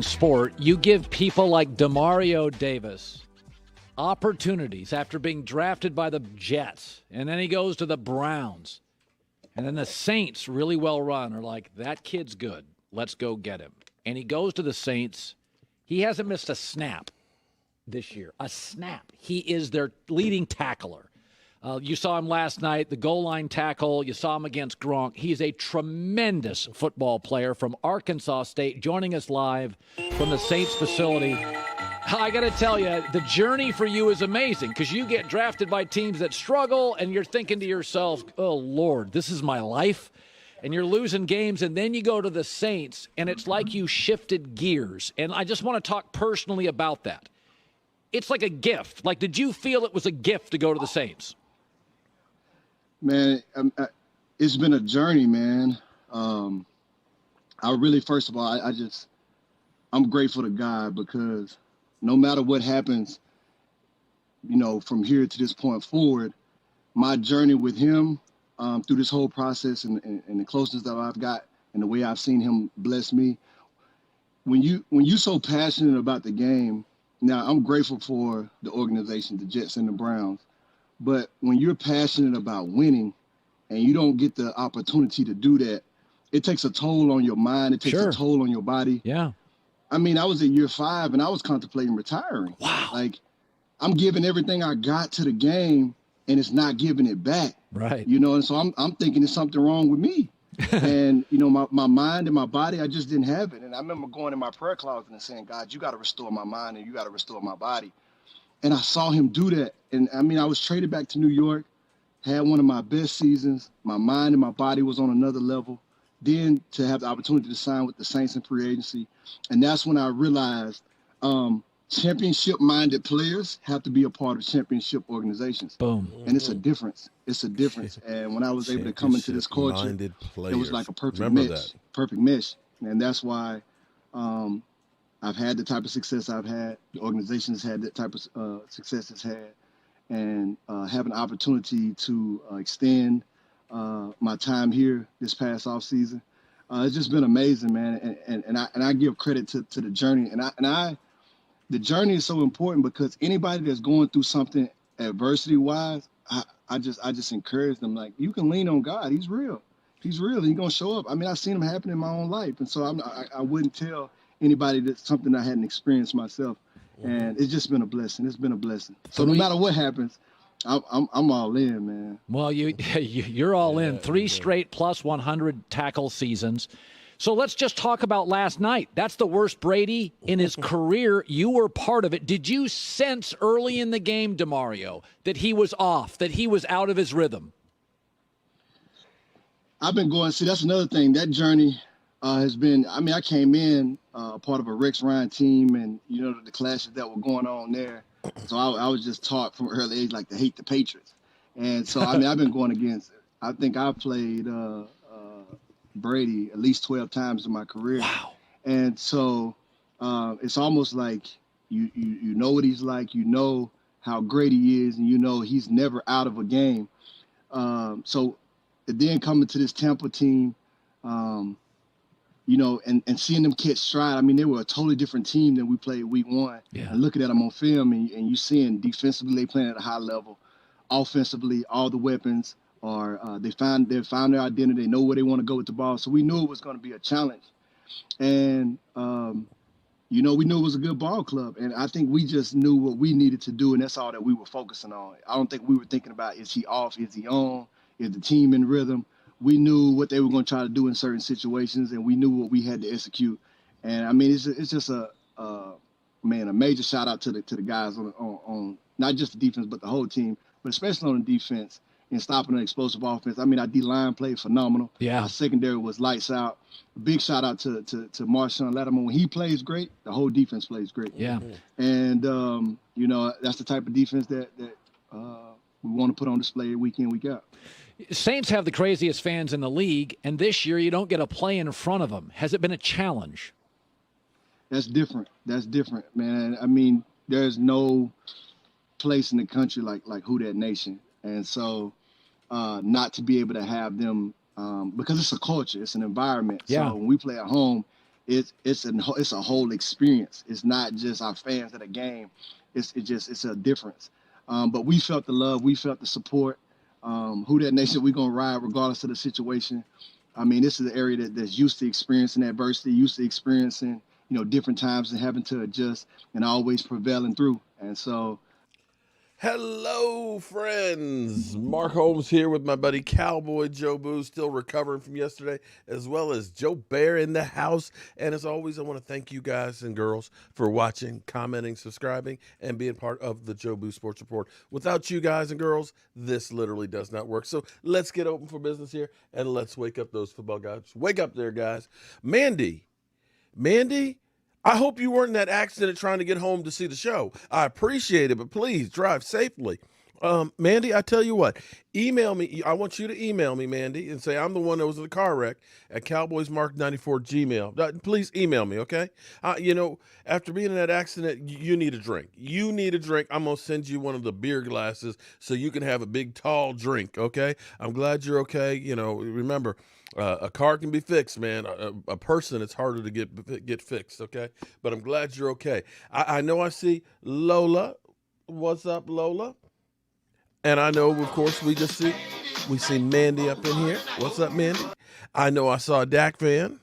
Sport, you give people like Demario Davis opportunities after being drafted by the Jets, and then he goes to the Browns, and then the Saints, really well run, are like, that kid's good, let's go get him. And he goes to the Saints. He hasn't missed a snap this year. A snap. He is their leading tackler. You saw him last night, the goal line tackle. You saw him against Gronk. He's a tremendous football player from Arkansas State, joining us live from the Saints facility. I got to tell you, the journey for you is amazing because you get drafted by teams that struggle, and you're thinking to yourself, oh, Lord, this is my life. And you're losing games, and then you go to the Saints, and it's like you shifted gears. And I just want to talk personally about that. It's like a gift. Like, did you feel it was a gift to go to the Saints? Man, it's been a journey, man. I really, first of all, I'm grateful to God because no matter what happens, from here to this point forward, my journey with him through this whole process and the closeness that I've got and the way I've seen him bless me. When you're so passionate about the game, now I'm grateful for the organization, the Jets and the Browns. But when you're passionate about winning and you don't get the opportunity to do that, it takes a toll on your mind. It takes a toll on your body. Yeah. I mean, I was at year 5 and I was contemplating retiring. Wow. Like, I'm giving everything I got to the game and it's not giving it back. Right. And so I'm thinking there's something wrong with me. And, my mind and my body, I just didn't have it. And I remember going in my prayer closet and saying, God, you got to restore my mind and you got to restore my body. And I saw him do that. And I was traded back to New York, had one of my best seasons. My mind and my body was on another level. Then to have the opportunity to sign with the Saints in free agency. And that's when I realized championship-minded players have to be a part of championship organizations. Boom. And it's a difference. It's a difference. And when I was able to come into this culture, it was like a perfect mesh. And that's why I've had the type of success I've had. The organization has had that type of success it's had. And have an opportunity to extend my time here this past off season. It's just been amazing, man. And I give credit to the journey. The journey is so important because anybody that's going through something adversity-wise, I just encourage them, like, you can lean on God. He's real. He's real. He's going to show up. I've seen him happen in my own life. And so I wouldn't tell anybody that's something I hadn't experienced myself. And it's just been a blessing. It's been a blessing. So no matter what happens, I'm all in, man. Well, you're all in. 3 straight plus 100 tackle seasons. So let's just talk about last night. That's the worst Brady in his career. You were part of it. Did you sense early in the game, Demario, that he was off, that he was out of his rhythm? I've been going, that's another thing. That journey has been, I came in part of a Rex Ryan team and, the clashes that were going on there. So I was just taught from an early age, like, to hate the Patriots. And so, I've been going against, I think I played Brady at least 12 times in my career. Wow. And so it's almost like you know what he's like, how great he is, and he's never out of a game. So then coming to this Tampa team, and seeing them catch stride. They were a totally different team than we played week 1. Yeah. And looking at them on film and you seeing defensively they playing at a high level, offensively all the weapons are they found their identity. They know where they want to go with the ball. So we knew it was going to be a challenge, and we knew it was a good ball club. And I think we just knew what we needed to do, and that's all that we were focusing on. I don't think we were thinking about, is he off, is he on, is the team in rhythm. We knew what they were going to try to do in certain situations, and we knew what we had to execute. And it's just a major shout out to the guys on not just the defense but the whole team, but especially on the defense in stopping an explosive offense. Our D-line played phenomenal. Yeah. Our secondary was lights out. Big shout out to Marshawn Lattimore. When he plays great, the whole defense plays great. Yeah. And that's the type of defense that we want to put on display week in, week out. Saints have the craziest fans in the league, and this year you don't get a play in front of them. Has it been a challenge? That's different. That's different, man. I mean, there's no place in the country like Who Dat Nation, and so not to be able to have them because it's a culture, it's an environment. Yeah. So when we play at home, it's a whole experience. It's not just our fans at a game. It's a difference. But we felt the love, we felt the support. Who Dat Nation, we gonna ride regardless of the situation. I mean, this is an area that's used to experiencing adversity, used to experiencing different times and having to adjust and always prevailing through. And so hello, friends. Mark Holmes here with my buddy Cowboy Joe Boo, still recovering from yesterday, as well as Joe Bear in the house. And as always, I want to thank you guys and girls for watching, commenting, subscribing, and being part of the Joe Boo Sports Report. Without you guys and girls, this literally does not work. So let's get open for business here, and let's wake up those football guys. Wake up there, guys. Mandy, I hope you weren't in that accident trying to get home to see the show. I appreciate it, but please drive safely. Mandy, I tell you what, email me. I want you to email me, Mandy, and say I'm the one that was in the car wreck at cowboysmark94gmail. Please email me, okay? After being in that accident, you need a drink. You need a drink. I'm going to send you one of the beer glasses so you can have a big, tall drink, okay? I'm glad you're okay. Remember, a car can be fixed, man. A person, it's harder to get fixed, okay? But I'm glad you're okay. I know I see Lola. What's up, Lola? And I know, of course, we see Mandy up in here. What's up, Mandy? I know I saw a Dak fan.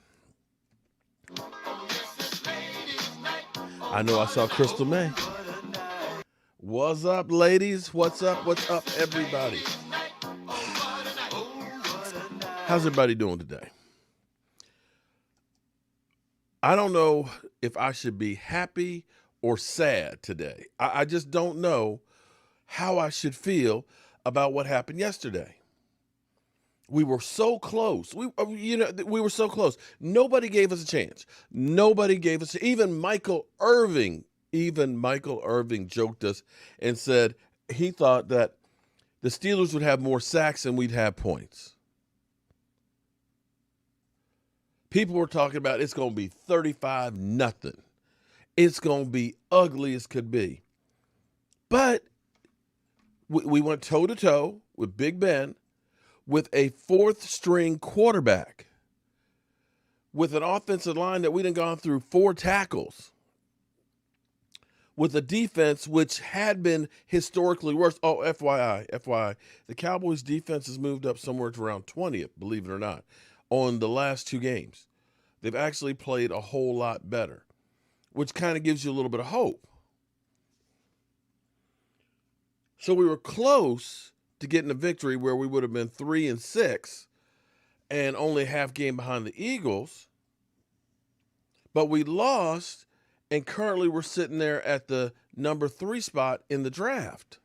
I know I saw Crystal May. What's up, ladies? What's up? What's up, everybody? How's everybody doing today? I don't know if I should be happy or sad today. I just don't know how I should feel about what happened yesterday. We were so close. We were so close. Nobody gave us a chance. Even Michael Irving joked us and said he thought that the Steelers would have more sacks and we'd have points. People were talking about it's going to be 35-0. It's going to be ugly as could be. But we went toe-to-toe with Big Ben, with a fourth-string quarterback, with an offensive line that we done gone through 4 tackles, with a defense which had been historically worse. Oh, FYI, the Cowboys defense has moved up somewhere to around 20th, believe it or not, on the last 2 games. They've actually played a whole lot better, which kind of gives you a little bit of hope. So we were close to getting a victory where we would have been 3-6 and only a half game behind the Eagles. But we lost, and currently we're sitting there at the number 3 spot in the draft.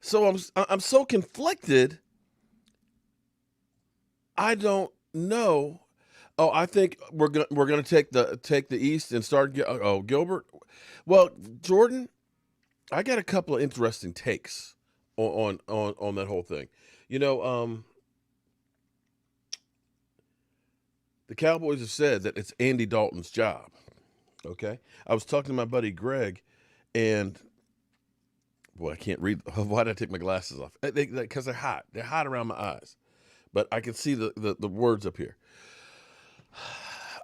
So I'm so conflicted. I don't know. Oh, I think we're gonna take the East and start. Gilbert. Well, Jordan, I got a couple of interesting takes on that whole thing. The Cowboys have said that it's Andy Dalton's job. Okay, I was talking to my buddy Greg, and boy, I can't read. Why did I take my glasses off? Because they're hot. They're hot around my eyes, but I can see the words up here.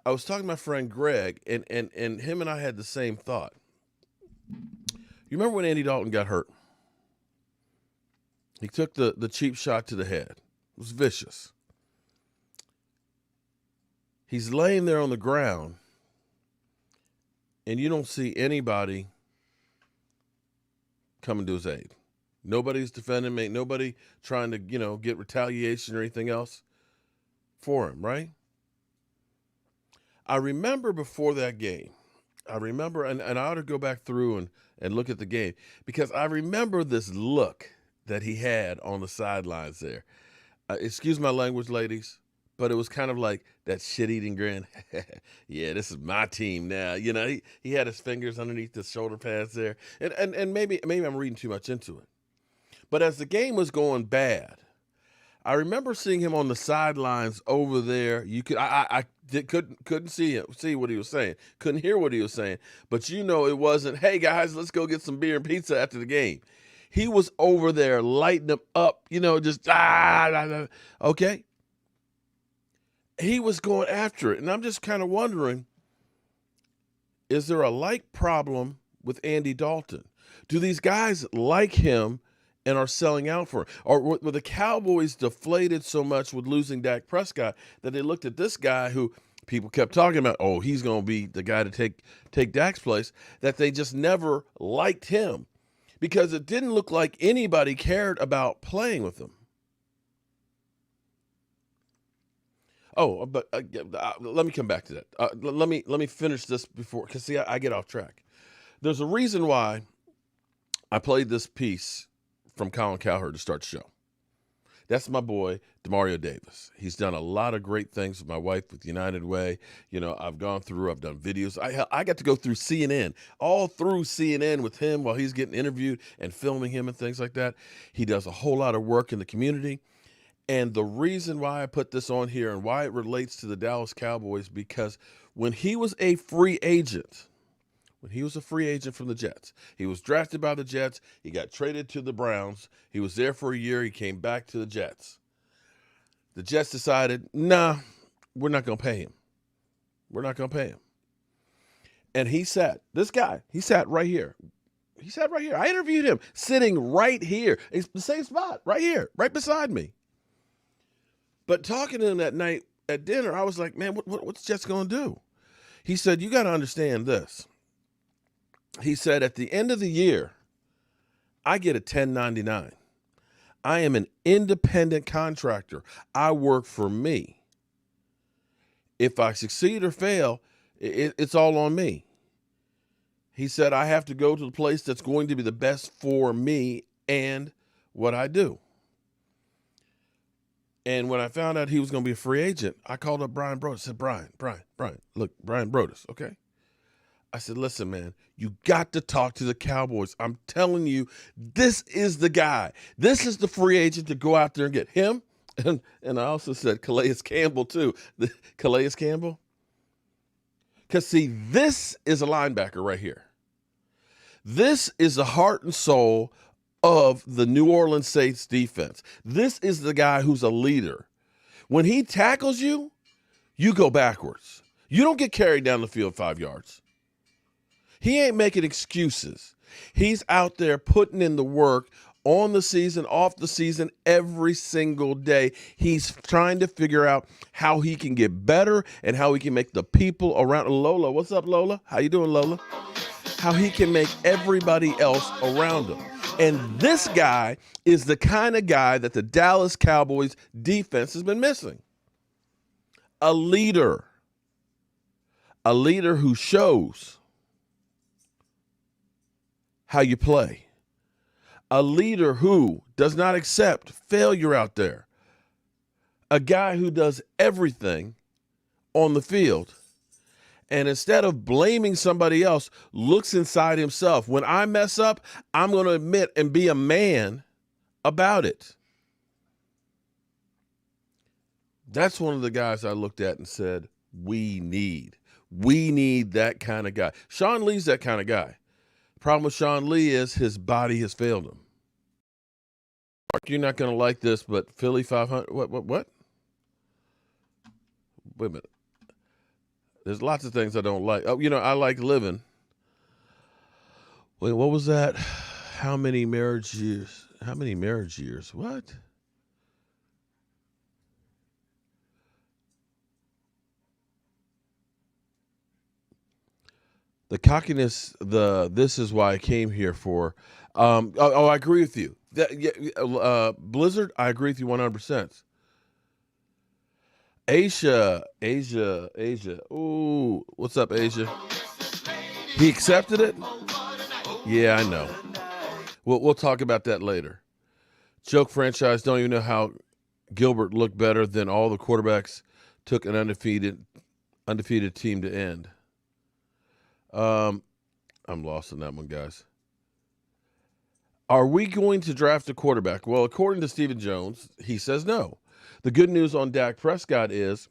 I was talking to my friend Greg, and him and I had the same thought. You remember when Andy Dalton got hurt? He took the cheap shot to the head. It was vicious. He's laying there on the ground, and you don't see anybody coming to his aid. Nobody's defending him. Ain't nobody trying to, get retaliation or anything else for him, right? I remember before that game, and I ought to go back through and look at the game, because I remember this look that he had on the sidelines there. Excuse my language, ladies, but it was kind of like that shit-eating grin. Yeah, this is my team now. He had his fingers underneath the shoulder pads there. And maybe I'm reading too much into it. But as the game was going bad, I remember seeing him on the sidelines over there. You could couldn't see what he was saying. Couldn't hear what he was saying. But it wasn't, hey guys, let's go get some beer and pizza after the game. He was over there lighting them up, just okay. He was going after it. And I'm just kind of wondering, is there a like problem with Andy Dalton? Do these guys like him and are selling out for him? Or were the Cowboys deflated so much with losing Dak Prescott that they looked at this guy who people kept talking about, oh, he's going to be the guy to take Dak's place, that they just never liked him because it didn't look like anybody cared about playing with him. Oh, but let me come back to that. Let me finish this before, because see, I get off track. There's a reason why I played this piece from Colin Cowherd to start the show. That's my boy, Demario Davis. He's done a lot of great things with my wife with United Way. I've done videos. I got to go through CNN, all through CNN with him while he's getting interviewed and filming him and things like that. He does a whole lot of work in the community. And the reason why I put this on here and why it relates to the Dallas Cowboys, because when he was a free agent from the Jets, he was drafted by the Jets. He got traded to the Browns. He was there for a year. He came back to the Jets. The Jets decided, nah, we're not going to pay him. We're not going to pay him. And he sat right here. I interviewed him sitting right here. It's the same spot right here, right beside me. But talking to him that night at dinner, I was like, man, what's Jets going to do? He said, you got to understand this. He said, at the end of the year, I get a 1099. I am an independent contractor. I work for me. If I succeed or fail, it's all on me. He said, I have to go to the place that's going to be the best for me and what I do. And when I found out he was going to be a free agent, I called up Brian Brodus. I said, Brian, look, Brian Brodus, okay? I said, listen, man, you got to talk to the Cowboys. I'm telling you, this is the guy. This is the free agent to go out there and get him. And I also said Calais Campbell, too. Calais Campbell. Because, see, this is a linebacker right here. This is the heart and soul of the New Orleans Saints defense. This is the guy who's a leader. When he tackles you, you go backwards. You don't get carried down the field 5 yards. He ain't making excuses. He's out there putting in the work on the season, off the season, every single day. He's trying to figure out how he can get better and how he can make the people around. Lola, what's up, Lola? How you doing, Lola? How he can make everybody else around him. And this guy is the kind of guy that the Dallas Cowboys defense has been missing. A leader who shows how you play. A leader who does not accept failure out there. A guy who does everything on the field. And instead of blaming somebody else, looks inside himself. When I mess up, I'm going to admit and be a man about it. That's one of the guys I looked at and said, we need that kind of guy. Sean Lee's that kind of guy. The problem with Sean Lee is his body has failed him. Mark, you're not going to like this, but Philly 500, what? Wait a minute. There's lots of things I don't like. Oh, I like living. Wait, what was that? How many marriage years? What? The cockiness, this is why I came here for. I agree with you. Blizzard, I agree with you 100%. Asia. Ooh, what's up, Asia? He accepted it? Yeah, I know. We'll talk about that later. Joke franchise, don't even know how Gilbert looked better than all the quarterbacks took an undefeated team to end. I'm lost on that one, guys. Are we going to draft a quarterback? Well, according to Stephen Jones, he says no. The good news on Dak Prescott is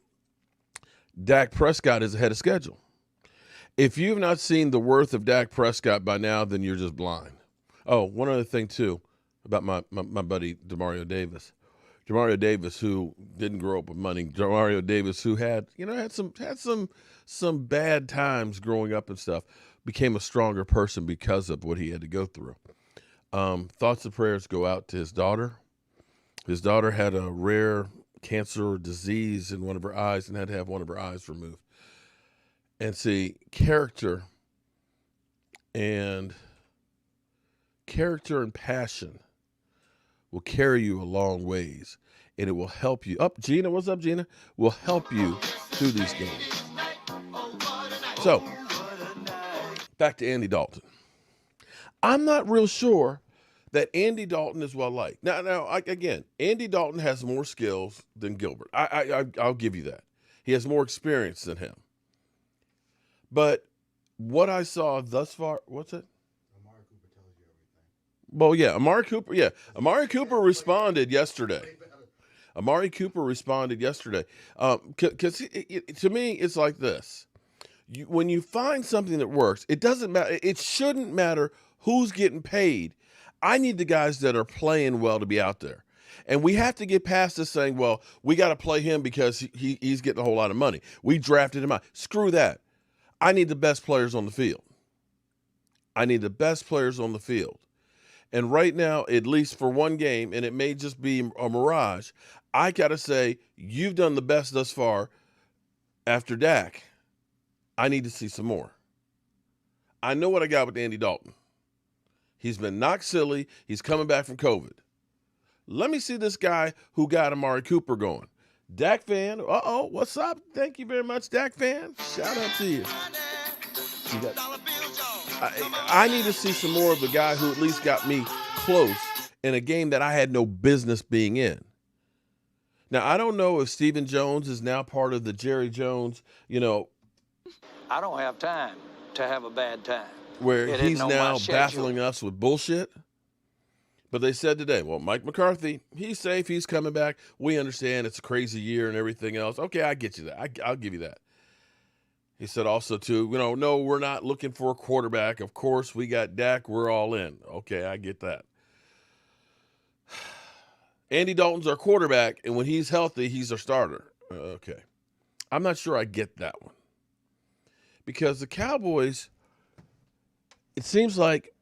Dak Prescott is ahead of schedule. If you've not seen the worth of Dak Prescott by now, then you're just blind. Oh, one other thing, too, about my buddy Demario Davis. Demario Davis, who didn't grow up with money. Demario Davis, who had some bad times growing up and stuff, became a stronger person because of what he had to go through. Thoughts and prayers go out to his daughter. His daughter had a rare cancer disease in one of her eyes and had to have one of her eyes removed. And see, character and passion will carry you a long ways, and it will help you. Gina, what's up, Gina? Will help you through these games. So, back to Andy Dalton. I'm not real sure that Andy Dalton is well liked. Now, again, Andy Dalton has more skills than Gilbert. I'll give you that. He has more experience than him. But what I saw thus far, what's it? Amari Cooper tells you everything. Well, yeah, Amari Cooper. Yeah, Amari Cooper responded yesterday. Because to me, it's like this. When you find something that works, it doesn't matter. It shouldn't matter who's getting paid. I need the guys that are playing well to be out there. And we have to get past this saying, well, we got to play him because he's getting a whole lot of money. We drafted him out. Screw that. I need the best players on the field. And right now, at least for one game, and it may just be a mirage, I got to say, you've done the best thus far after Dak. I need to see some more. I know what I got with Andy Dalton. He's been knocked silly. He's coming back from COVID. Let me see this guy who got Amari Cooper going. Dak fan, what's up? Thank you very much, Dak fan. Shout out to you. I need to see some more of the guy who at least got me close in a game that I had no business being in. Now, I don't know if Stephen Jones is now part of the Jerry Jones, I don't have time to have a bad time. Where he's now baffling us with bullshit. But they said today, well, Mike McCarthy, he's safe. He's coming back. We understand it's a crazy year and everything else. Okay, I get you that. I'll give you that. He said also, too, no, we're not looking for a quarterback. Of course, we got Dak. We're all in. Okay, I get that. Andy Dalton's our quarterback, and when he's healthy, he's our starter. Okay. I'm not sure I get that one. Because the Cowboys, it seems like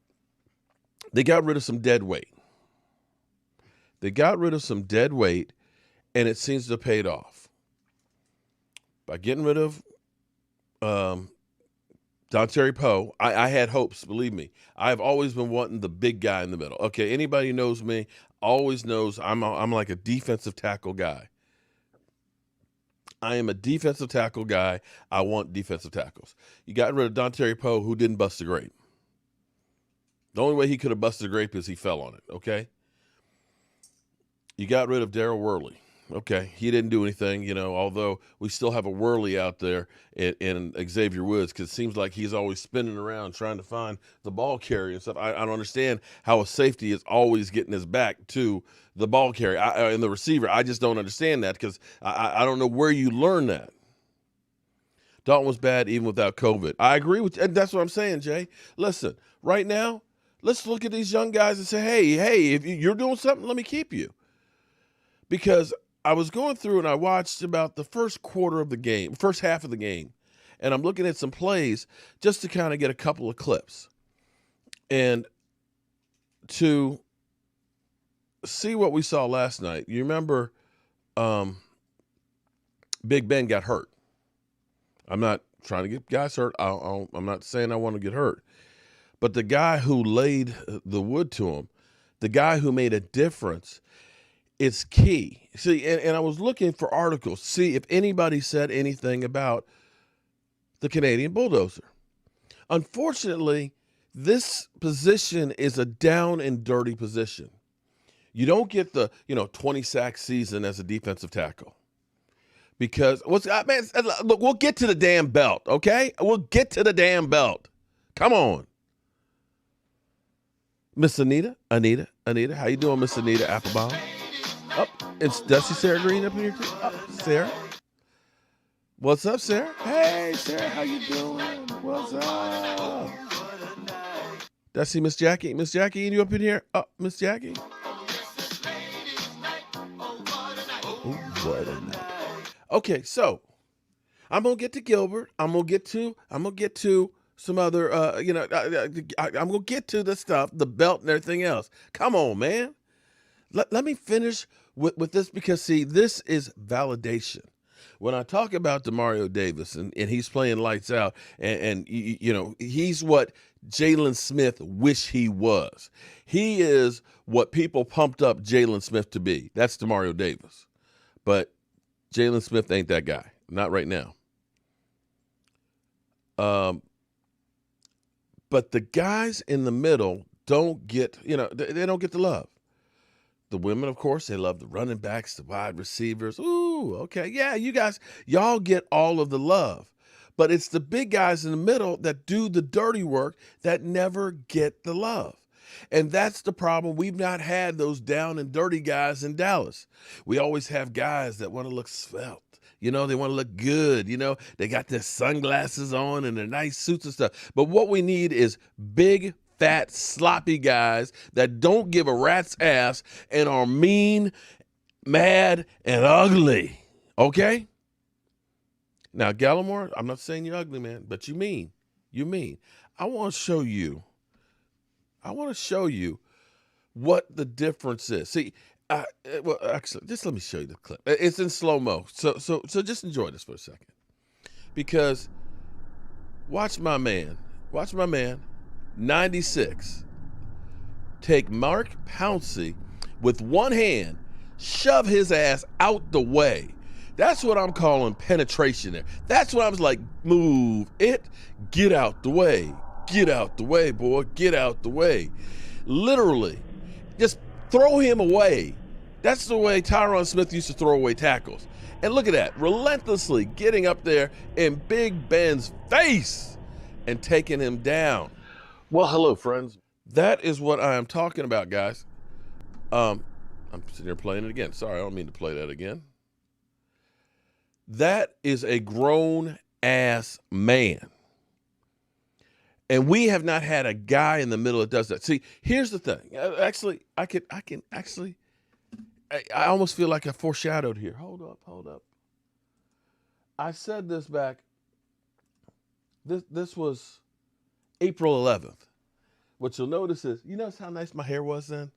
they got rid of some dead weight. And it seems to have paid off. By getting rid of Dontari Poe, I had hopes, believe me. I've always been wanting the big guy in the middle. Okay, anybody who knows me always knows I'm like a defensive tackle guy. I am a defensive tackle guy. I want defensive tackles. You got rid of Dontari Poe, who didn't bust a grape. The only way he could have busted a grape is he fell on it, okay? You got rid of Darryl Worley. Okay, he didn't do anything, although we still have a Worley out there in Xavier Woods, because it seems like he's always spinning around trying to find the ball carrier and stuff. I don't understand how a safety is always getting his back to the ball carrier and the receiver. I just don't understand that, because I don't know where you learn that. Dalton was bad even without COVID. I agree with you, and that's what I'm saying, Jay. Listen, right now, let's look at these young guys and say, hey, if you're doing something, let me keep you. Because I was going through and I watched about the first half of the game, and I'm looking at some plays just to kind of get a couple of clips. And to see what we saw last night, you remember Big Ben got hurt. I'm not trying to get guys hurt. I'm not saying I want to get hurt. But the guy who laid the wood to him, the guy who made a difference, it's key. See, and I was looking for articles, see if anybody said anything about the Canadian Bulldozer. Unfortunately, this position is a down and dirty position. You don't get the 20 sack season as a defensive tackle. Because look, we'll get to the damn belt, okay? We'll get to the damn belt. Come on. Miss Anita, how you doing, Miss Anita Applebaum? Up, it's Dusty Sarah Green up here too. Sarah, what's up, Sarah? Hey, Sarah, how you doing? What's up? Dusty, Miss Jackie, you up in here? Miss Jackie. Ooh, what a night. Okay, so I'm gonna get to Gilbert. I'm gonna get to some other, I'm gonna get to the stuff, the belt and everything else. Come on, man. Let me finish with this, because, see, this is validation. When I talk about Demario Davis and he's playing lights out, and he's what Jaylen Smith wish he was. He is what people pumped up Jaylen Smith to be. That's Demario Davis. But Jaylen Smith ain't that guy. Not right now. But the guys in the middle don't get, they don't get the love. The women, of course, they love the running backs, the wide receivers. Ooh, okay. Yeah, y'all get all of the love. But it's the big guys in the middle that do the dirty work that never get the love. And that's the problem. We've not had those down and dirty guys in Dallas. We always have guys that want to look svelte. They want to look good. They got their sunglasses on and their nice suits and stuff. But what we need is big, fat, sloppy guys that don't give a rat's ass and are mean, mad, and ugly. Okay? Now, Gallimore, I'm not saying you're ugly, man, but you mean. I want to show you what the difference is. See, well, actually, just let me show you the clip. It's in slow-mo, so just enjoy this for a second. Because watch my man, 96, take Mark Pouncey with one hand, shove his ass out the way. That's what I'm calling penetration there. That's what I was like, move it, get out the way. Get out the way, boy, get out the way. Literally, just throw him away. That's the way Tyrone Smith used to throw away tackles. And look at that, relentlessly getting up there in Big Ben's face and taking him down. Well, hello, friends. That is what I am talking about, guys. I'm sitting here playing it again. Sorry, I don't mean to play that again. That is a grown-ass man. And we have not had a guy in the middle that does that. See, here's the thing. Actually, I almost feel like I foreshadowed here. Hold up. I said this back. This was April 11th. What you'll notice is, you notice how nice my hair was then?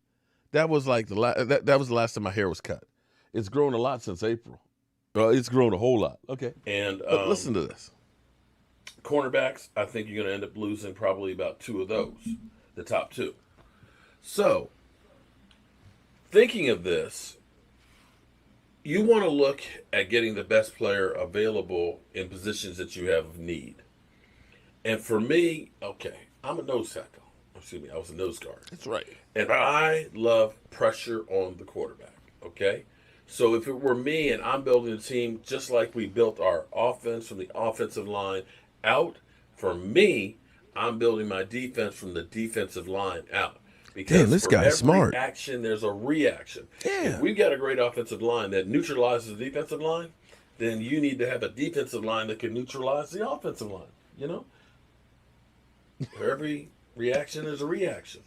That was like that was the last time my hair was cut. It's grown a lot since April. Well, it's grown a whole lot. Okay. And but listen to this. Cornerbacks, I think you're going to end up losing probably about two of those, the top two. So, thinking of this, you want to look at getting the best player available in positions that you have of need. And for me, okay, I'm a nose tackle. Excuse me, I was a nose guard. That's right. And I love pressure on the quarterback, okay? So if it were me and I'm building a team just like we built our offense from the offensive line out, for me, I'm building my defense from the defensive line out. Because damn, this guy's smart. Action, there's a reaction. Yeah. If we've got a great offensive line that neutralizes the defensive line, then you need to have a defensive line that can neutralize the offensive line, For every reaction, there's a reaction.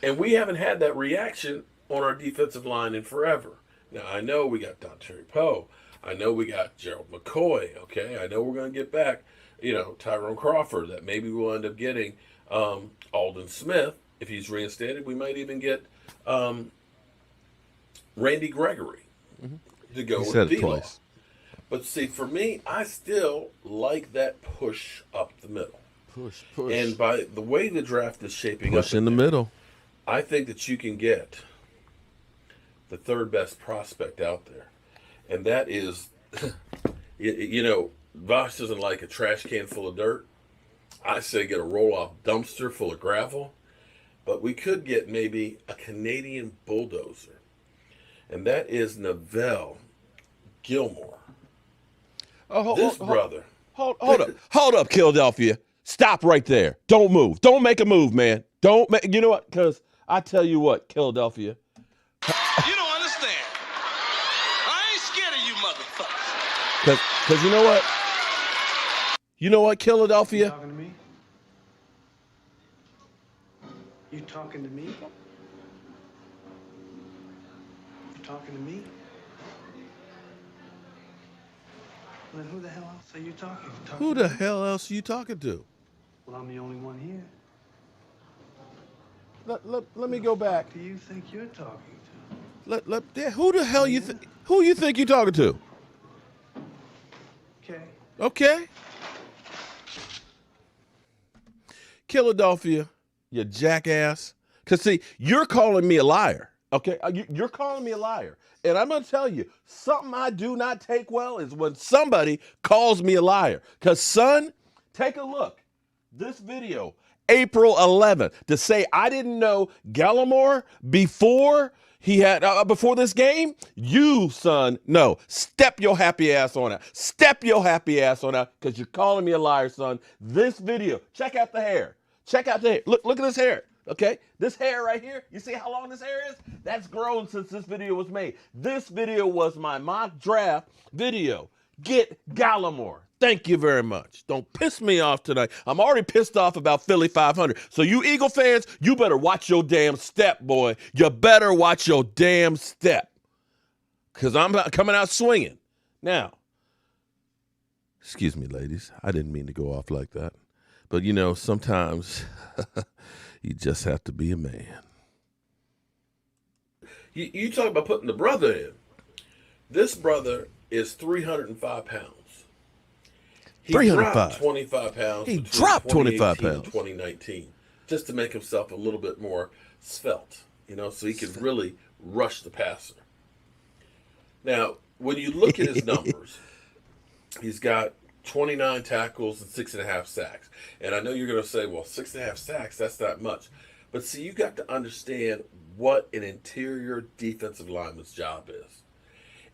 And we haven't had that reaction on our defensive line in forever. Now, I know we got Dontari Poe. I know we got Gerald McCoy, okay? I know we're going to get back, Tyrone Crawford, that maybe we'll end up getting Alden Smith. If he's reinstated, we might even get Randy Gregory to go with D-Law. But see, for me, I still like that push up the middle. Push. And by the way the draft is shaping push up in the middle, I think that you can get the third best prospect out there. And that is, Vosh doesn't like a trash can full of dirt. I say get a roll-off dumpster full of gravel. But we could get maybe a Canadian bulldozer. And that is Neville Gilmore. Oh, brother. Hold up, Philadelphia. Stop right there. Don't move. Don't make a move, man. Don't make, you know what? Because I tell you what, Philadelphia. You don't understand. I ain't scared of you motherfuckers. Because you know what? You know what, Philadelphia? You talking to me? You talking to me? You talking to me? Then who the hell else are you talking to? Who the hell else are you talking to? Well, I'm the only one here. Let me go back. Who do you think you're talking to? Who the hell who you think you talking to? Okay. Okay. Philadelphia, you jackass. Because, see, you're calling me a liar, okay? You're calling me a liar. And I'm going to tell you, something I do not take well is when somebody calls me a liar. Because, son, take a look. This video, April 11th, to say I didn't know Gallimore before he had before this game, you, son, no. Step your happy ass on out. Step your happy ass on out because you're calling me a liar, son. This video, check out the hair. Check out the hair. Look at this hair, okay? This hair right here, you see how long this hair is? That's grown since this video was made. This video was my mock draft video. Get Gallimore. Thank you very much. Don't piss me off tonight. I'm already pissed off about Philly 500. So you Eagle fans, you better watch your damn step, boy. You better watch your damn step. Because I'm coming out swinging. Now, excuse me, ladies. I didn't mean to go off like that. But, you know, sometimes you just have to be a man. You talk about putting the brother in. This brother is 305 pounds. He 305. dropped 25 pounds. He dropped 25 pounds. In 2019, just to make himself a little bit more svelte, you know, so he can really rush the passer. Now, when you look at his numbers, he's got 29 tackles and 6.5 sacks. And I know you're going to say, well, 6.5 sacks, that's not much. But see, you got to understand what an interior defensive lineman's job is.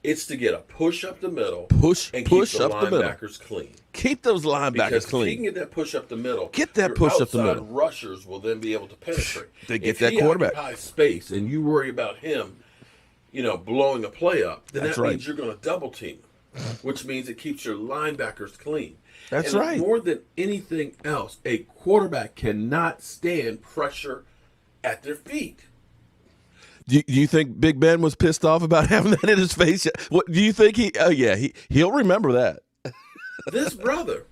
It's to get a push up the middle and keep the linebackers clean. Keep those linebackers clean. If he can get that push up the middle, get that push up the middle. Rushers will then be able to penetrate. They get that quarterback. If he occupies space and you worry about him, you know, blowing a play up, then that means you're going to double team him, which means it keeps your linebackers clean. That's and right. More than anything else, a quarterback cannot stand pressure at their feet. Do you think Big Ben was pissed off about having that in his face? What do you think he? Oh yeah, he'll remember that. This brother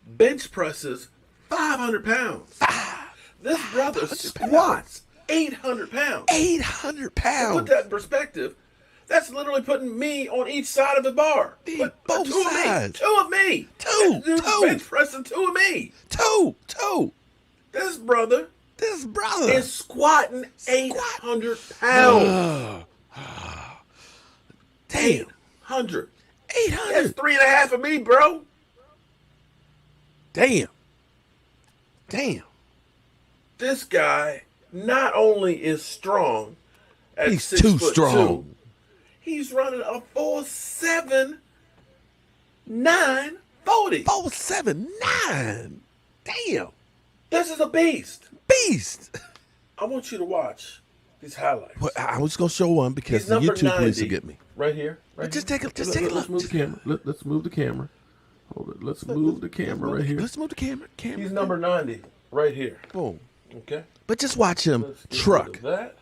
bench presses 500 pounds. This brother squats 800 pounds. 800 pounds. To put that in perspective, that's literally putting me on each side of the bar. Both sides. Two of me. Two. Bench pressing two of me. Two. This brother is squatting 800 pounds. Damn. 800. 800. That's 3.5 of me, bro. Damn. This guy not only is strong, he's 6 too strong. 2, he's running a 4.7 9.40. 4.79. Damn. This is a beast. I want you to watch these highlights. Well, I was going to show one because the YouTube police will get me. Right here. Just take a look. Let's move the camera. Let's move the camera. Hold it. Let's move the camera right here. Let's move the camera. He's number 90 right here. Boom. Okay. But just watch him truck. That.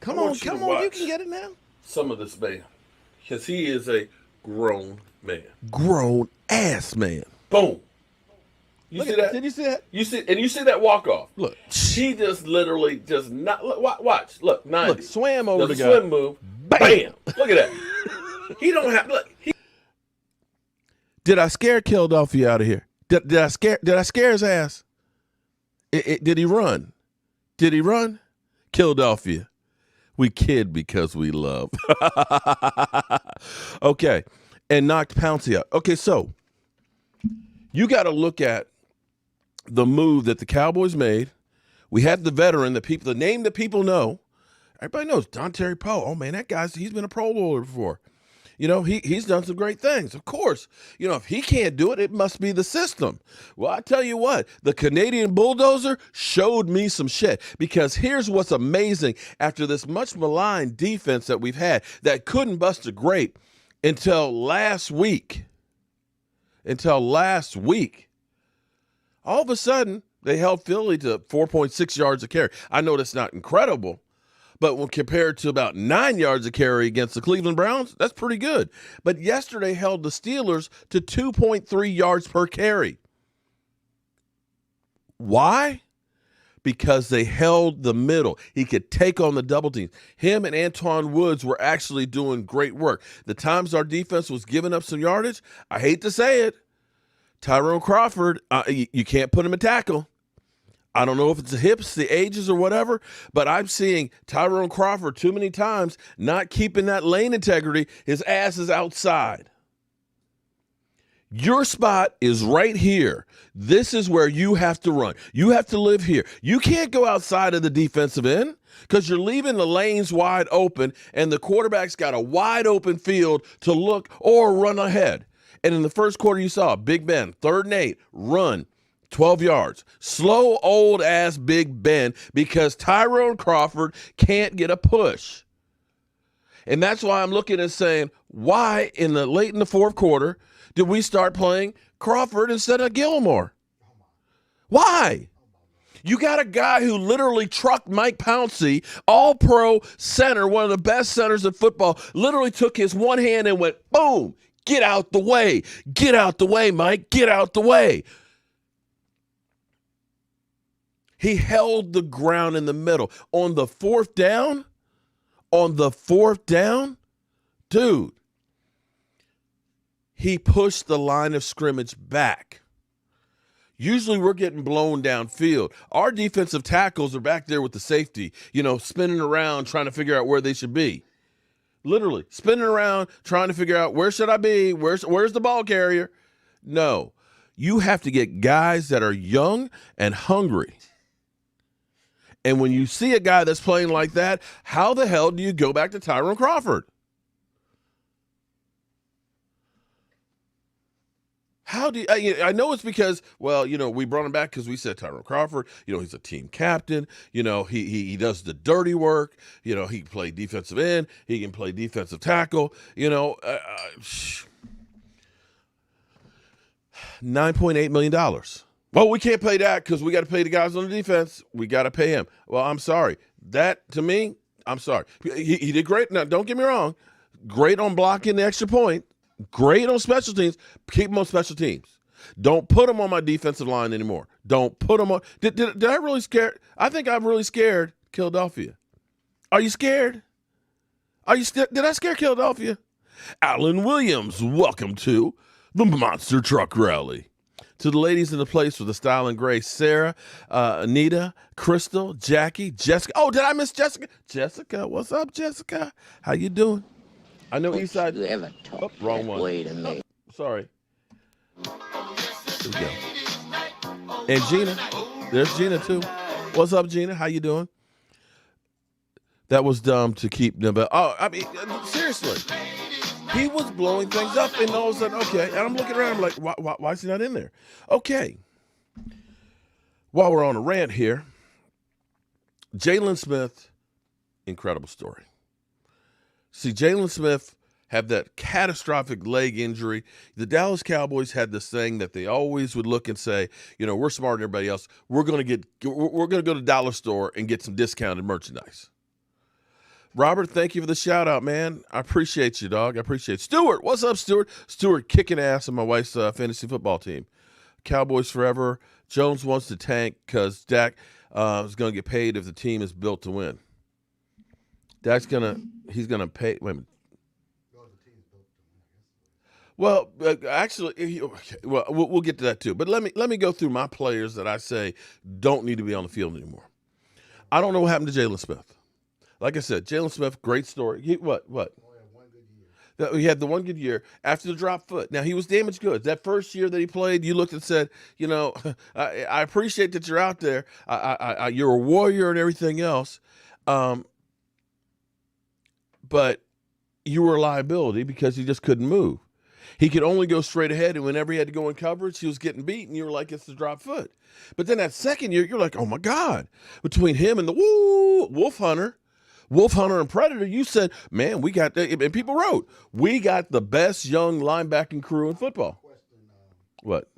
Come on. You can get it now. Some of this man. Because he is a grown man. Grown ass man. Boom. You see that? Did you see that? You see that walk off? Look, he just literally just not look, watch. Look, 90. Look, swam over the guy. Swim move. Bam! Look at that. He don't have look. Did I scare Philadelphia out of here? Did I scare his ass? Did he run? Philadelphia. We kid because we love. Okay. And knocked Pouncey out. Okay, so you got to look at the move that the Cowboys made. We had the veteran, the name that people know. Everybody knows Don Terry Poe. Oh man, that guy's he's been a Pro Bowler before. You know, he's done some great things. Of course, you know, if he can't do it, it must be the system. Well, I tell you what, the Canadian Bulldozer showed me some shit, because here's what's amazing. After this much maligned defense that we've had that couldn't bust a grape until last week, all of a sudden they held Philly to 4.6 yards a carry. I know that's not incredible, but when compared to about 9 yards a carry against the Cleveland Browns, that's pretty good. But yesterday held the Steelers to 2.3 yards per carry. Why? Because they held the middle. He could take on the double teams. Him and Antoine Woods were actually doing great work. The times our defense was giving up some yardage, I hate to say it, Tyrone Crawford, you can't put him in tackle. I don't know if it's the hips, the ages, or whatever, but I'm seeing Tyrone Crawford too many times not keeping that lane integrity. His ass is outside. Your spot is right here. This is where you have to run. You have to live here. You can't go outside of the defensive end because you're leaving the lanes wide open, and the quarterback's got a wide open field to look or run ahead. And in the first quarter, you saw Big Ben, 3rd and 8, run 12 yards. Slow, old-ass Big Ben, because Tyrone Crawford can't get a push. And that's why I'm looking and saying, why late in the fourth quarter did we start playing Crawford instead of Gilmore? Why? You got a guy who literally trucked Mike Pouncey, all-pro center, one of the best centers in football, literally took his one hand and went, boom, get out the way. Get out the way, Mike. Get out the way. He held the ground in the middle. On the fourth down, dude, he pushed the line of scrimmage back. Usually we're getting blown downfield. Our defensive tackles are back there with the safety, spinning around trying to figure out where they should be. Literally spinning around trying to figure out, where should I be? Where's the ball carrier? No, you have to get guys that are young and hungry. And when you see a guy that's playing like that, how the hell do you go back to Tyrone Crawford? How do you, I know it's because, we brought him back because we said Tyrone Crawford, he's a team captain, he does the dirty work, he can play defensive end, he can play defensive tackle, $9.8 million. Well, we can't pay that because we got to pay the guys on the defense. We got to pay him. Well, I'm sorry. That, to me, I'm sorry. He did great. Now, don't get me wrong. Great on blocking the extra point. Great on special teams. Keep him on special teams. Don't put him on my defensive line anymore. Don't put him on. Did I really scare? I think I'm really scared Philadelphia. Are you scared? Did I scare Philadelphia? Alan Williams, welcome to the Monster Truck Rally. To the ladies in the place with the style and grace, Sarah, Anita, Crystal, Jackie, Jessica. Oh, did I miss Jessica? Jessica, what's up, Jessica? How you doing? I know Eastside. Oh, wrong one. Wait a minute. Oh, sorry. Here we go. And Gina. There's Gina, too. What's up, Gina? How you doing? That was dumb to keep them. But, seriously. He was blowing things up, and all of a sudden, okay. And I'm looking around, I'm like, why is he not in there? Okay. While we're on a rant here, Jaylen Smith, incredible story. See, Jaylen Smith had that catastrophic leg injury. The Dallas Cowboys had this thing that they always would look and say, we're smarter than everybody else. We're going to go to the dollar store and get some discounted merchandise. Robert, thank you for the shout out, man. I appreciate you, dog. I appreciate it. Stuart, what's up, Stuart? Stuart kicking ass on my wife's fantasy football team. Cowboys forever. Jones wants to tank because Dak is going to get paid if the team is built to win. He's going to pay. Wait a minute. Well, actually, we'll get to that too. But let me go through my players that I say don't need to be on the field anymore. I don't know what happened to Jalen Smith. Like I said, Jalen Smith, great story. What? He had the one good year after the drop foot. Now, he was damaged goods. That first year that he played, you looked and said, I appreciate that you're out there. You're a warrior and everything else. But you were a liability because he just couldn't move. He could only go straight ahead, and whenever he had to go in coverage, he was getting beat, and you were like, it's the drop foot. But then that second year, you're like, oh, my God. Between him and the Wolf Hunter and Predator, you said, man, we got – and people wrote, we got the best young linebacking crew in football. What?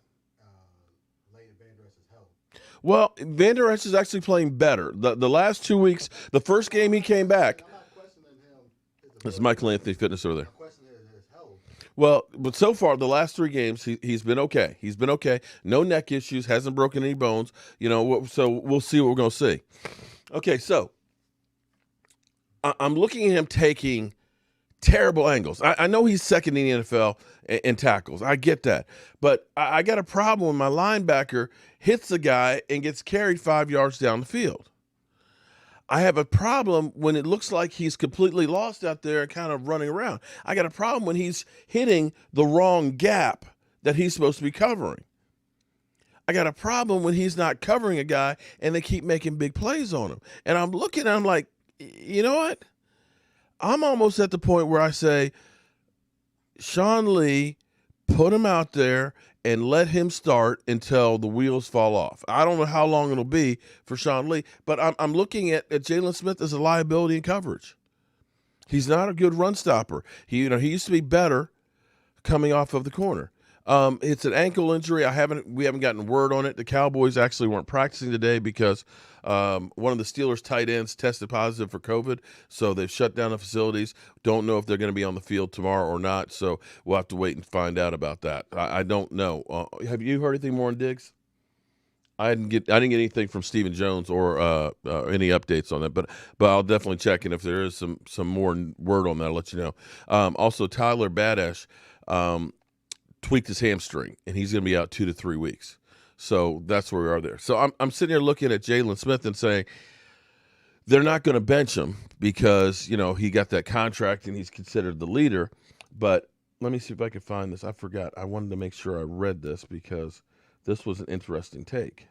Well, Van Der Esch is actually playing better. The last 2 weeks, the first game he came back – it's Michael Anthony Fitness over there. Well, but so far, the last 3 games, he's been okay. He's been okay. No neck issues, hasn't broken any bones. So we'll see what we're going to see. Okay, so I'm looking at him taking terrible angles. I know he's second in the NFL in tackles. I get that. But I got a problem when my linebacker hits the guy and gets carried 5 yards down the field. I have a problem when it looks like he's completely lost out there and kind of running around. I got a problem when he's hitting the wrong gap that he's supposed to be covering. I got a problem when he's not covering a guy and they keep making big plays on him. And I'm looking and I'm like, you know what? I'm almost at the point where I say, Sean Lee, put him out there and let him start until the wheels fall off. I don't know how long it'll be for Sean Lee, but I'm looking at Jaylen Smith as a liability in coverage. He's not a good run stopper. He used to be better coming off of the corner. It's an ankle injury. We haven't gotten word on it. The Cowboys actually weren't practicing today because one of the Steelers tight ends tested positive for COVID, so they've shut down the facilities. Don't know if they're going to be on the field tomorrow or not, so we'll have to wait and find out about that. I don't know. Have you heard anything more on Diggs? I didn't get anything from Stephen Jones or any updates on that, but I'll definitely check, and if there is some more word on that, I'll let you know. Also, Tyler Badash tweaked his hamstring, and he's going to be out 2 to 3 weeks. So that's where we are there. So I'm sitting here looking at Jaylen Smith and saying they're not going to bench him because, he got that contract and he's considered the leader. But let me see if I can find this. I forgot. I wanted to make sure I read this because this was an interesting take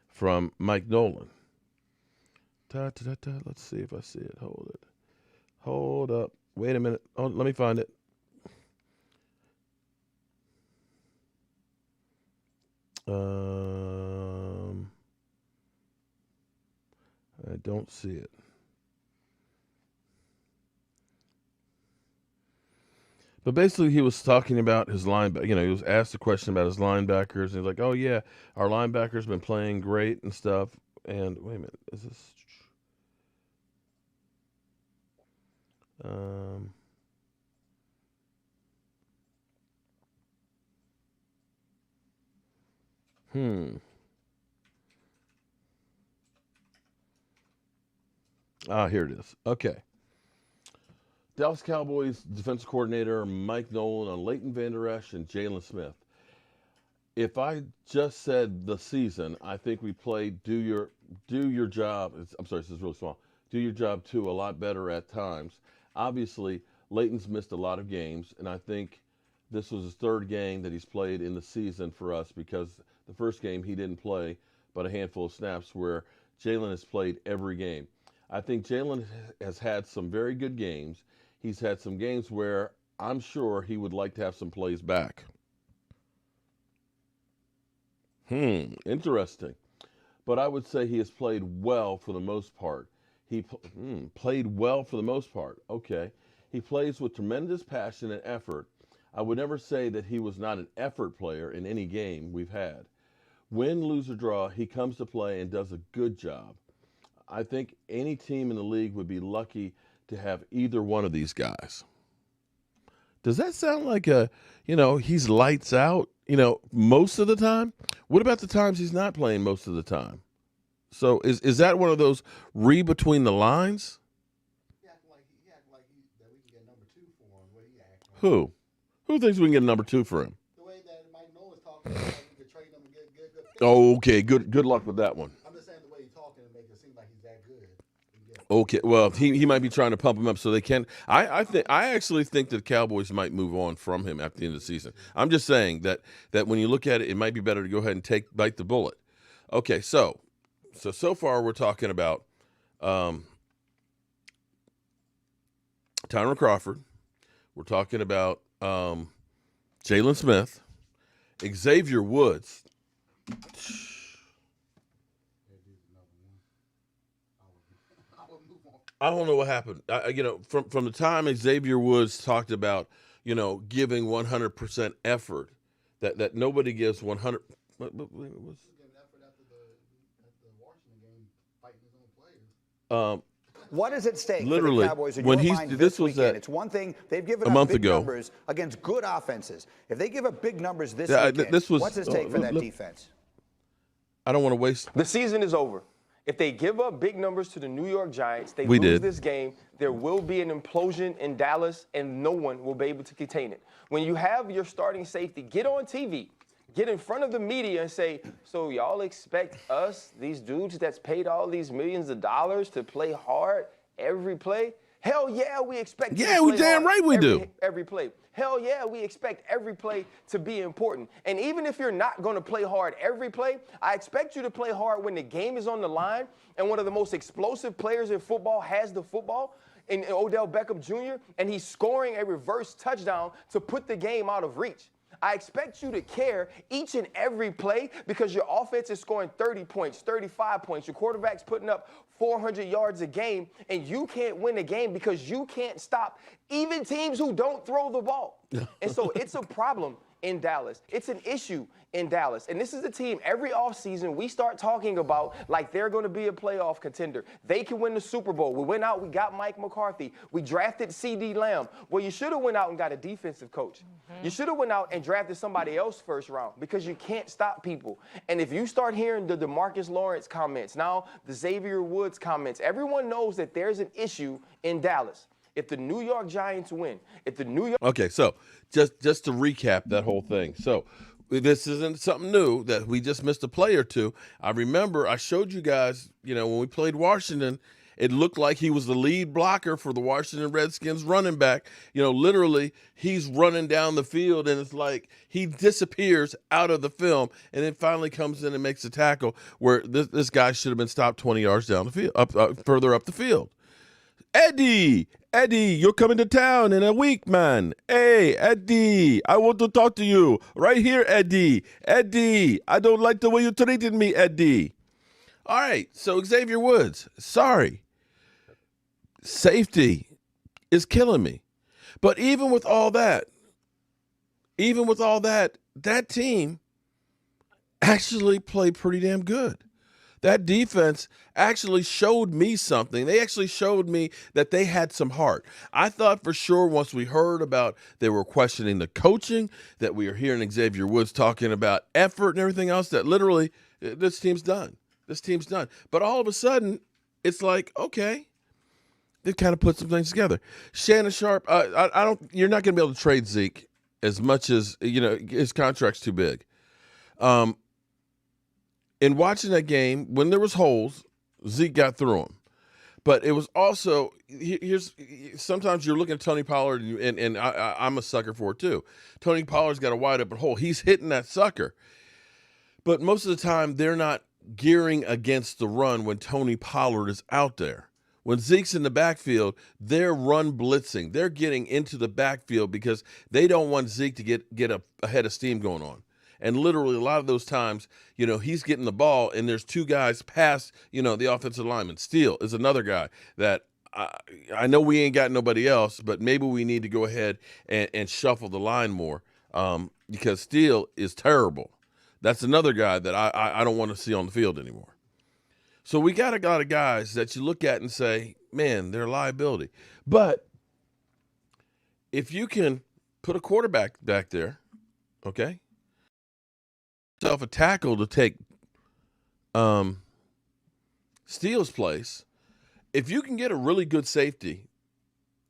from Mike Nolan. Let's see if I see it. Hold up. Wait a minute. Oh, let me find it. I don't see it. But basically, he was talking about his linebacker. He was asked a question about his linebackers, and he's like, "Oh yeah, our linebackers been playing great and stuff." And wait a minute, is this? Here it is. Okay. Dallas Cowboys defensive coordinator Mike Nolan on Leighton Vander Esch and Jalen Smith. If I just said the season, I think we played do your job. I'm sorry, this is really small. Do your job too a lot better at times. Obviously, Leighton's missed a lot of games, and I think this was his third game that he's played in the season for us because the first game he didn't play but a handful of snaps where Jalen has played every game. I think Jalen has had some very good games. He's had some games where I'm sure he would like to have some plays back. Interesting. But I would say he has played well for the most part. He played well for the most part. Okay. He plays with tremendous passion and effort. I would never say that he was not an effort player in any game we've had. Win, lose, or draw, he comes to play and does a good job. I think any team in the league would be lucky to have either one of these guys. Does that sound like he's lights out, most of the time? What about the times he's not playing most of the time? So is that one of those read between the lines? He acting like that we can get number 2 for him. What he acting like? Who? Who thinks we can get a number 2 for him? The way that Mike Nolan's talking, like we could trade him and get good. Oh, okay. Good luck with that one. I'm just saying the way he's talking and make it seem like he's that good. Okay, well, he might be trying to pump him up so they can. I actually think that the Cowboys might move on from him after the end of the season. I'm just saying that when you look at it, it might be better to go ahead and bite the bullet. Okay, so far we're talking about Tyrone Crawford, We're talking about Jalen Smith, Xavier Woods. I don't know what happened. From the time Xavier Woods talked about, giving 100% effort, that nobody gives 100. What was? What is at stake literally, for the Cowboys in when your mind this weekend? It's one thing they've given up big numbers against good offenses. If they give up big numbers this weekend, what's at stake for that defense? I don't want to waste. The season is over. If they give up big numbers to the New York Giants, they lose this game, there will be an implosion in Dallas, and no one will be able to contain it. When you have your starting safety, get on TV, get in front of the media and say, so y'all expect us, these dudes that's paid all these millions of dollars, to play hard every play? Hell yeah, we expect you to play damn hard right we do. Every play. Hell yeah, we expect every play to be important. And even if you're not going to play hard every play, I expect you to play hard when the game is on the line and one of the most explosive players in football has the football, in Odell Beckham Jr., and he's scoring a reverse touchdown to put the game out of reach. I expect you to care each and every play because your offense is scoring 30 points, 35 points. Your quarterback's putting up 400 yards a game, and you can't win a game because you can't stop even teams who don't throw the ball. And so it's a problem in Dallas. It's an issue in Dallas. And this is a team every offseason we start talking about like they're going to be a playoff contender. They can win the Super Bowl. We went out, we got Mike McCarthy. We drafted C.D. Lamb. Well, you should have went out and got a defensive coach. You should have went out and drafted somebody else first round because you can't stop people. And if you start hearing the DeMarcus Lawrence comments, now the Xavier Woods comments, everyone knows that there's an issue in Dallas. If the New York Giants win, Okay, so just to recap that whole thing. So this isn't something new that we just missed a play or two. I remember I showed you guys, when we played Washington, it looked like he was the lead blocker for the Washington Redskins running back. Literally, he's running down the field, and it's like he disappears out of the film and then finally comes in and makes a tackle where this guy should have been stopped 20 yards down the field, further up the field. Eddie, you're coming to town in a week, man. Hey, Eddie, I want to talk to you. Right here, Eddie. Eddie, I don't like the way you treated me, Eddie. All right, so Xavier Woods, sorry. Safety is killing me. But even with all that, that team actually played pretty damn good. That defense actually showed me something. They actually showed me that they had some heart. I thought for sure once we heard about they were questioning the coaching, that we were hearing Xavier Woods talking about effort and everything else, that literally this team's done. This team's done. But all of a sudden, it's like, okay, they've kind of put some things together. Shannon Sharp, you're not going to be able to trade Zeke as much as, his contract's too big. In watching that game, when there was holes, Zeke got through them. But it was also, sometimes you're looking at Tony Pollard, and I'm a sucker for it too. Tony Pollard's got a wide open hole. He's hitting that sucker. But most of the time, they're not gearing against the run when Tony Pollard is out there. When Zeke's in the backfield, they're run blitzing. They're getting into the backfield because they don't want Zeke to get a head of steam going on. And literally a lot of those times, he's getting the ball and there's two guys past, the offensive lineman. Steele is another guy that I know we ain't got nobody else, but maybe we need to go ahead and shuffle the line more because Steele is terrible. That's another guy that I don't want to see on the field anymore. So we got a lot of guys that you look at and say, man, they're a liability. But if you can put a quarterback back there, okay, yourself a tackle to take Steele's place, if you can get a really good safety,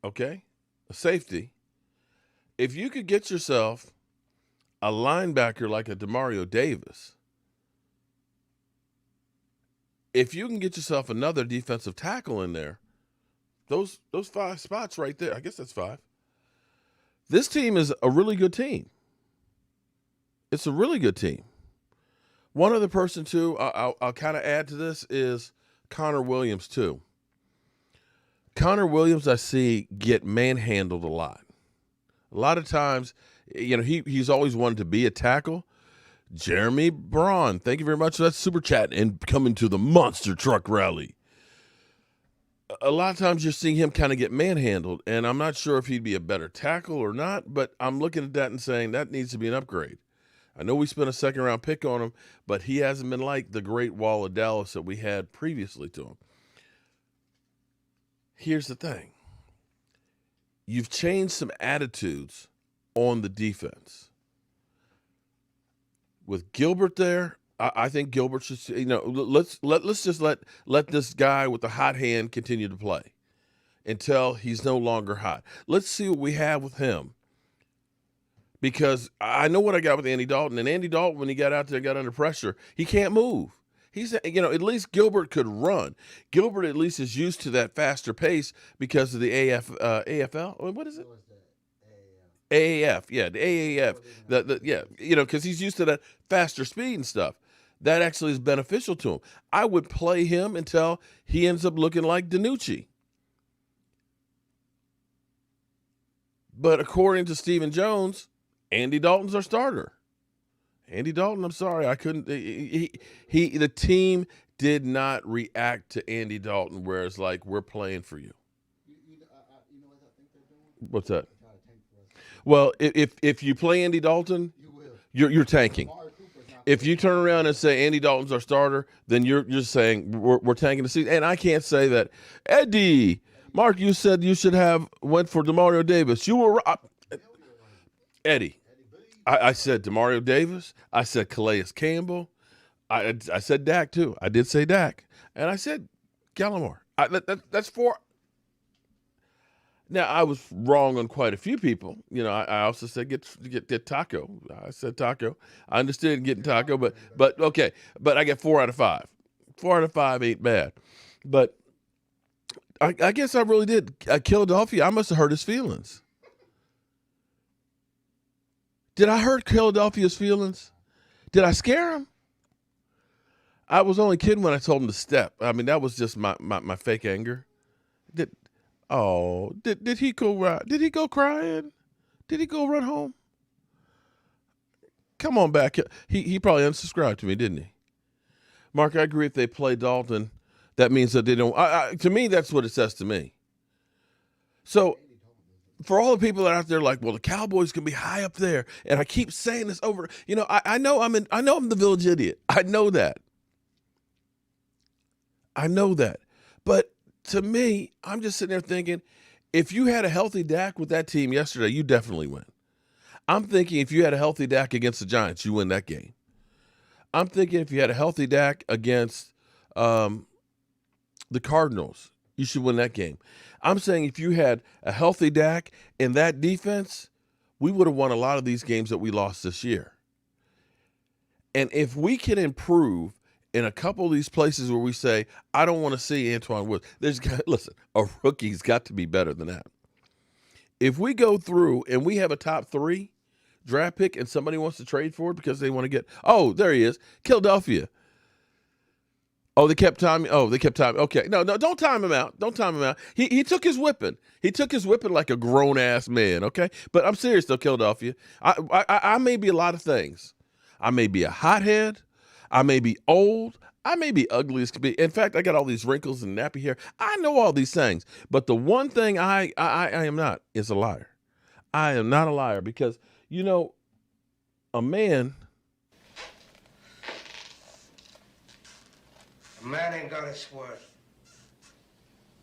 okay, a safety, if you could get yourself a linebacker like a Demario Davis, if you can get yourself another defensive tackle in there, those 5 spots right there, I guess that's 5. This team is a really good team. It's a really good team. One other person, too, I'll kind of add to this is Connor Williams, too. Connor Williams, I see, get manhandled a lot. A lot of times, he's always wanted to be a tackle. Jeremy Braun, thank you very much for that super chat and coming to the Monster Truck Rally. A lot of times you're seeing him kind of get manhandled, and I'm not sure if he'd be a better tackle or not, but I'm looking at that and saying that needs to be an upgrade. I know we spent a second-round pick on him, but he hasn't been like the Great Wall of Dallas that we had previously to him. Here's the thing. You've changed some attitudes on the defense. With Gilbert there, I think Gilbert should, let's just let this guy with the hot hand continue to play until he's no longer hot. Let's see what we have with him. Because I know what I got with Andy Dalton, and Andy Dalton, when he got out there, got under pressure, he can't move. He's, at least Gilbert could run. Gilbert at least is used to that faster pace because of the AFL. What is it? AAF, yeah, the AAF, because he's used to that faster speed and stuff. That actually is beneficial to him. I would play him until he ends up looking like DiNucci. But according to Stephen Jones, Andy Dalton's our starter. Andy Dalton, I'm sorry, I couldn't. The team did not react to Andy Dalton, where it's like, we're playing for you. What's that? Well, if you play Andy Dalton, you're tanking. If you turn around and say Andy Dalton's our starter, then you're just saying we're tanking the season. And I can't say that. Eddie, Mark, you said you should have went for Demario Davis. You were Eddie. I said Demario Davis. I said Calais Campbell. I said Dak too. I did say Dak, and I said Gallimore. That's four. Now, I was wrong on quite a few people. I also said get Taco. I said Taco. I understood getting Taco, but okay. But I get 4 out of 5. 4 out of 5 ain't bad. But I guess I really did. Philadelphia, I must have hurt his feelings. Did I hurt Philadelphia's feelings? Did I scare him? I was only kidding when I told him to step. I mean, that was just my fake anger. Did he go? Did he go crying? Did he go run home? Come on back. He probably unsubscribed to me, didn't he? Mark, I agree. If they play Dalton, that means that they don't. To me, that's what it says to me. So, for all the people that are out there like, well, the Cowboys can be high up there, and I keep saying this over. I know I'm the village idiot. I know that. But to me, I'm just sitting there thinking, if you had a healthy Dak with that team yesterday, you definitely win. I'm thinking if you had a healthy Dak against the Giants, you win that game. I'm thinking if you had a healthy Dak against the Cardinals, you should win that game. I'm saying if you had a healthy Dak in that defense, we would have won a lot of these games that we lost this year. And if we can improve in a couple of these places where we say, I don't want to see Antoine Woods. Listen, a rookie's got to be better than that. If we go through and we have a top 3 draft pick and somebody wants to trade for it because they want to get, there he is, Philadelphia. They kept timing. Okay. No, don't time him out. He took his whipping. He took his whipping like a grown-ass man, okay? But I'm serious, though, Philadelphia. I may be a lot of things. I may be a hothead. I may be old. I may be ugly as can be. In fact, I got all these wrinkles and nappy hair. I know all these things. But the one thing I am not is a liar. I am not a liar because, a man. A man ain't got his word.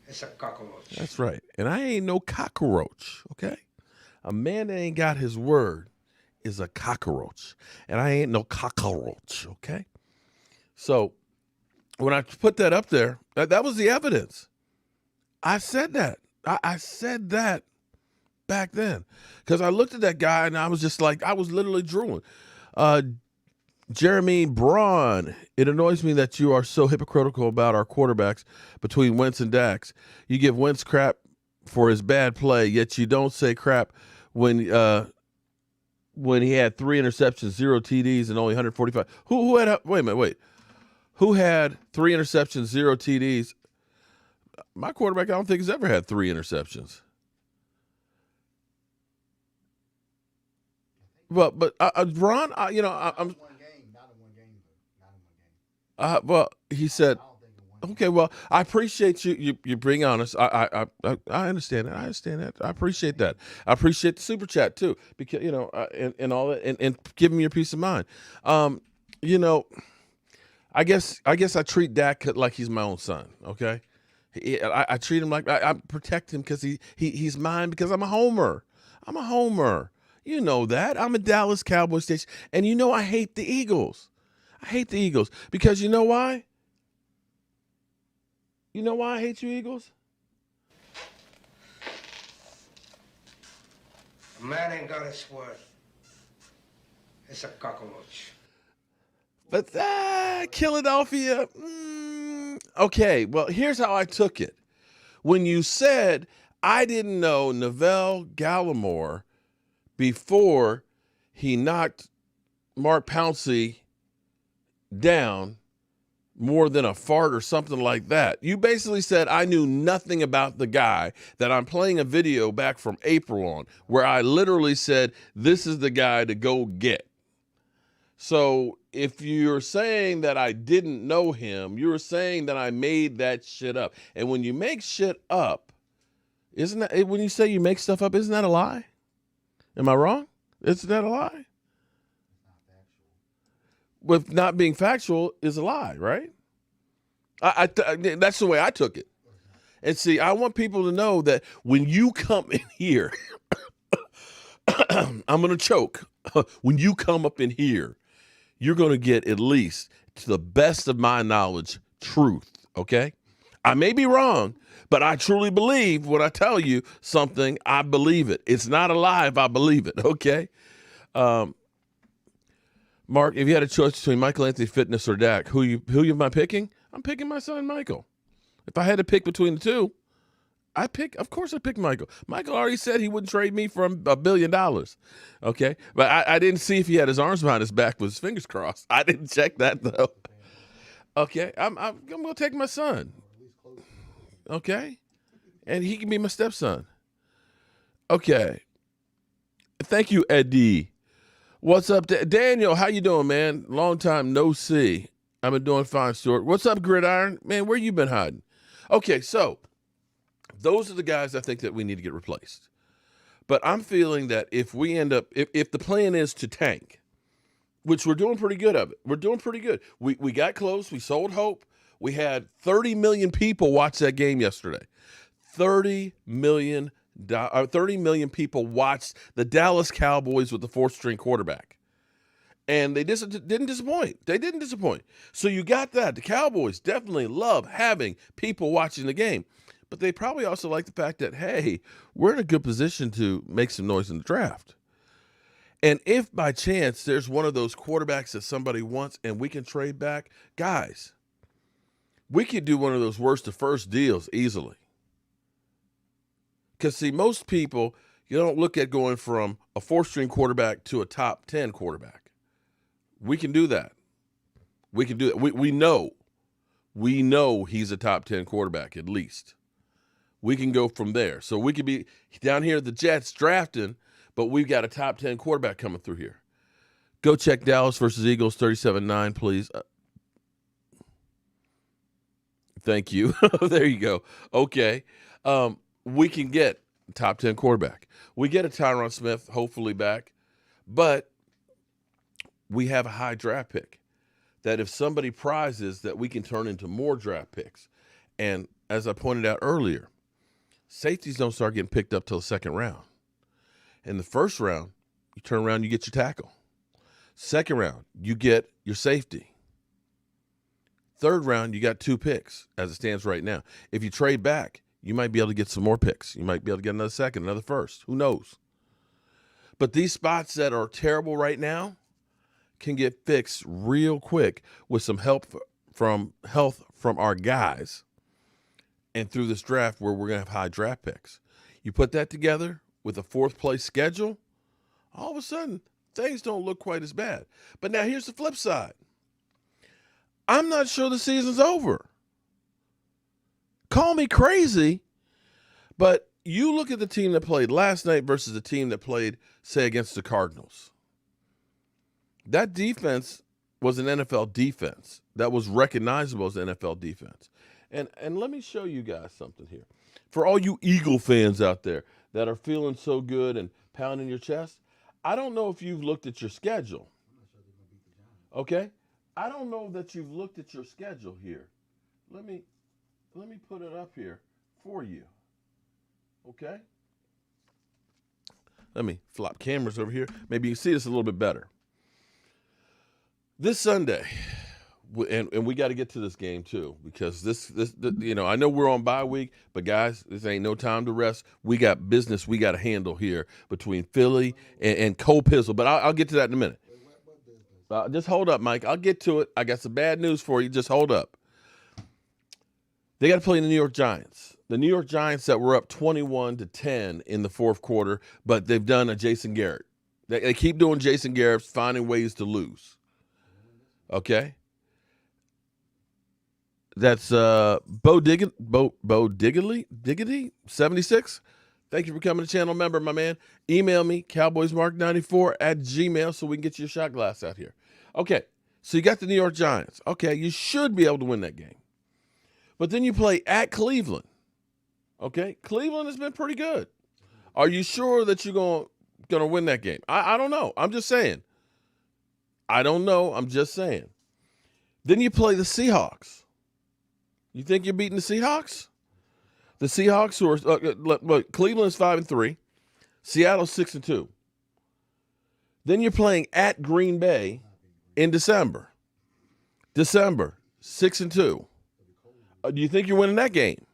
It's a cockroach. That's right. And I ain't no cockroach, okay? A man that ain't got his word is a cockroach. And I ain't no cockroach, okay? So when I put that up there, that was the evidence. I said that. I said that back then. Because I looked at that guy and I was just like, I was literally drooling. Jeremy Braun, it annoys me that you are so hypocritical about our quarterbacks between Wentz and Dax. You give Wentz crap for his bad play, yet you don't say crap when he had 3 interceptions, 0 TDs, and only 145. Who had? Who had 3 interceptions, 0 TDs? My quarterback, I don't think has ever had 3 interceptions. But Ron, you know, I'm. Well, he said, okay. Well, I appreciate you being honest. I understand that. I understand that. I appreciate that. I appreciate the super chat too, because you know, and all that, and giving me your peace of mind. You know, I guess I treat Dak like he's my own son. Okay, I treat him like I protect him because he's mine because I'm a homer. I'm a homer. You know that. I'm a Dallas Cowboys station, and you know I hate the Eagles. I hate the Eagles because you know why? You know why I hate you, Eagles? A man ain't got his word. It's a cockroach. But Philadelphia, okay, well, here's how I took it. When you said I didn't know Neville Gallimore before he knocked Mark Pouncey down more than a fart or something like that. You basically said I knew nothing about the guy that I'm playing a video back from April on where I literally said, this is the guy to go get. So if you're saying that I didn't know him, you're saying that I made that shit up. And when you make shit up, isn't that, when you say you make stuff up, isn't that a lie? Am I wrong? Isn't that a lie? With not being factual is a lie, right? That's the way I took it. And see, I want people to know that when you come in here, I'm going to choke. When you come up in here, you're going to get at least, to the best of my knowledge, truth, okay? I may be wrong, but I truly believe when I tell you something, I believe it. It's not a lie if I believe it, okay? Mark, if you had a choice between Michael Anthony Fitness or Dak, who am I picking? I'm picking my son Michael. If I had to pick between the two, of course I pick Michael. Michael already said he wouldn't trade me for $1 billion. Okay. But I didn't see if he had his arms behind his back with his fingers crossed. I didn't check that though. Okay. I'm going to take my son. Okay. And he can be my stepson. Okay. Thank you, Eddie. What's up, Daniel? How you doing, man? Long time no see. I've been doing fine, Stuart. What's up, Gridiron? Man, where you been hiding? Okay, so those are the guys I think that we need to get replaced. But I'm feeling that if we end up, if the plan is to tank, which we're doing pretty good of it. We're doing pretty good. We got close. We sold hope. We had 30 million people watch that game yesterday. 30 million people watched the Dallas Cowboys with the fourth-string quarterback. And they didn't disappoint. They didn't disappoint. So you got that. The Cowboys definitely love having people watching the game. But they probably also like the fact that, hey, we're in a good position to make some noise in the draft. And if by chance there's one of those quarterbacks that somebody wants and we can trade back, guys, we could do one of those worst to first deals easily. Because, see, most people, you don't look at going from a fourth-string quarterback to a top 10 quarterback. We can do that. We can do it. We know he's a top 10 quarterback at least. We can go from there. So we could be down here at the Jets drafting, but we've got a top 10 quarterback coming through here. Go check Dallas versus Eagles 37-9, please. Thank you. There you go. Okay. We can get top 10 quarterback. We get a Tyrone Smith, hopefully back, but we have a high draft pick that if somebody prizes that we can turn into more draft picks. And as I pointed out earlier, safeties don't start getting picked up till the second round. In the first round, you turn around, you get your tackle. Second round, you get your safety. Third round, you got 2 picks as it stands right now. If you trade back, you might be able to get some more picks. You might be able to get another second, another first. Who knows? But these spots that are terrible right now can get fixed real quick with some help from our guys and through this draft where we're going to have high draft picks. You put that together with a fourth-place schedule, all of a sudden, things don't look quite as bad. But now here's the flip side. I'm not sure the season's over. Call me crazy, but you look at the team that played last night versus the team that played, say, against the Cardinals. That defense was an NFL defense that was recognizable as an NFL defense. And let me show you guys something here. For all you Eagle fans out there that are feeling so good and pounding your chest, I don't know if you've looked at your schedule. Okay? I don't know that you've looked at your schedule here. Let me put it up here for you. Okay? Let me flop cameras over here. Maybe you can see this a little bit better. This Sunday, and we got to get to this game too, because this I know we're on bye week, but guys, this ain't no time to rest. We got business we got to handle here between Philly and Cole Pizzle, but I'll get to that in a minute. Just hold up, Mike. I'll get to it. I got some bad news for you. Just hold up. They got to play the New York Giants. The New York Giants that were up 21-10 in the fourth quarter, but they've done a Jason Garrett. They keep doing Jason Garrett, finding ways to lose. Okay? That's Bo Diggity, 76. Thank you for becoming a channel member, my man. Email me, cowboysmark94@gmail, so we can get you a shot glass out here. Okay, so you got the New York Giants. Okay, you should be able to win that game. But then you play at Cleveland. Okay, Cleveland has been pretty good. Are you sure that you're going to win that game? I don't know. I'm just saying. I don't know. I'm just saying. Then you play the Seahawks. You think you're beating the Seahawks? The Seahawks, who are Cleveland's 5-3, Seattle's 6-2. Then you're playing at Green Bay in December. 6-2. Do you think you're winning that game?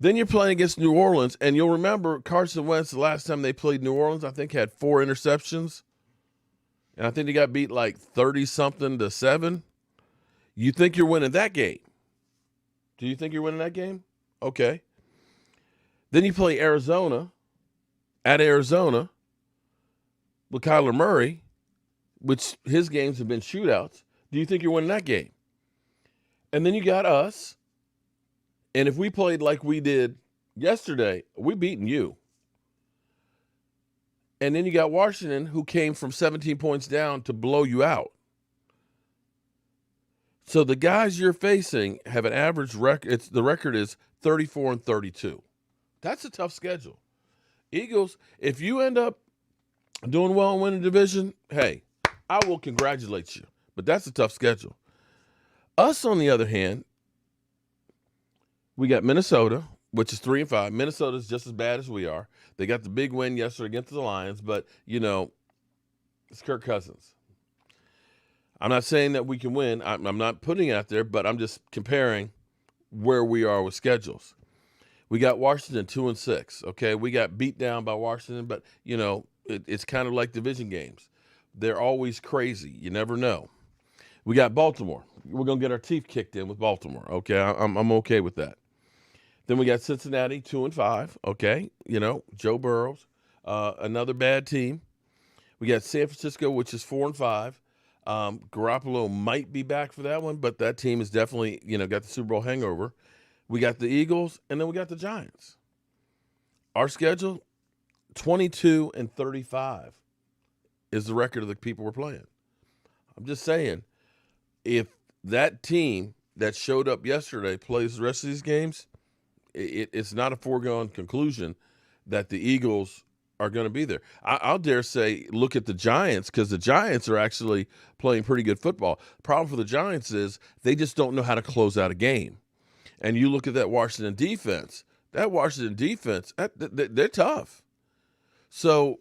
Then you're playing against New Orleans, and you'll remember Carson Wentz, the last time they played New Orleans, I think had 4 interceptions. And I think they got beat like 30-something to 7. You think you're winning that game? Do you think you're winning that game? Okay. Then you play Arizona, at Arizona, with Kyler Murray, which his games have been shootouts. Do you think you're winning that game? And then you got us. And if we played like we did yesterday, we're beating you. And then you got Washington, who came from 17 points down to blow you out. So the guys you're facing have an average record. The record is 34-32. That's a tough schedule. Eagles, if you end up doing well and winning the division, hey, I will congratulate you. But that's a tough schedule. Us, on the other hand, we got Minnesota, which is 3-5. Minnesota's just as bad as we are. They got the big win yesterday against the Lions, but, it's Kirk Cousins. I'm not saying that we can win. I'm not putting it out there, but I'm just comparing where we are with schedules. We got Washington 2-6, okay? We got beat down by Washington, but, it's kind of like division games. They're always crazy. You never know. We got Baltimore. We're going to get our teeth kicked in with Baltimore, okay? I'm okay with that. Then we got Cincinnati 2-5, okay? Joe Burrows, another bad team. We got San Francisco, which is 4-5. Garoppolo might be back for that one, but that team is definitely, got the Super Bowl hangover. We got the Eagles, and then we got the Giants. Our schedule, 22-35 is the record of the people we're playing. I'm just saying, if that team that showed up yesterday plays the rest of these games, it's not a foregone conclusion that the Eagles are going to be there. I'll dare say, look at the Giants, because the Giants are actually playing pretty good football. The problem for the Giants is they just don't know how to close out a game. And you look at that Washington defense. That Washington defense, they're tough. So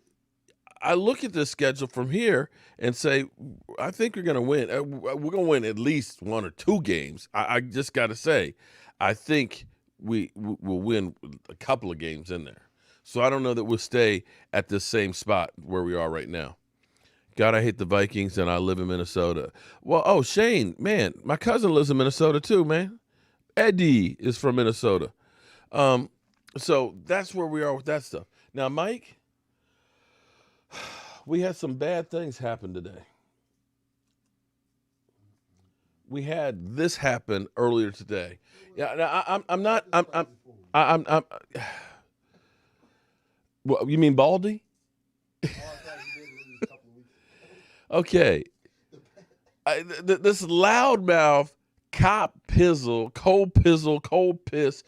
I look at this schedule from here and say, I think we're going to win. We're going to win at least 1 or 2 games. I just got to say, I think we will win a couple of games in there. So I don't know that we'll stay at the same spot where we are right now. God, I hate the Vikings, and I live in Minnesota. Well, Shane, man, my cousin lives in Minnesota too, man. Eddie is from Minnesota. So that's where we are with that stuff. Now, Mike, we had some bad things happen today. We had this happen earlier today. Yeah, I'm not. Well, you mean Baldy? Okay. This loudmouth cop pizzle, cold piss.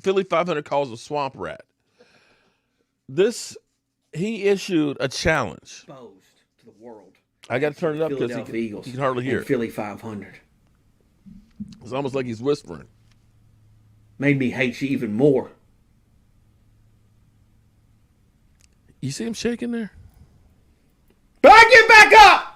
Philly 500 calls a swamp rat. He issued a challenge. Exposed to the world. I got to turn it up because he can hardly hear it. Philly 500. It's almost like he's whispering. Made me hate you even more. You see him shaking there? But I get back up!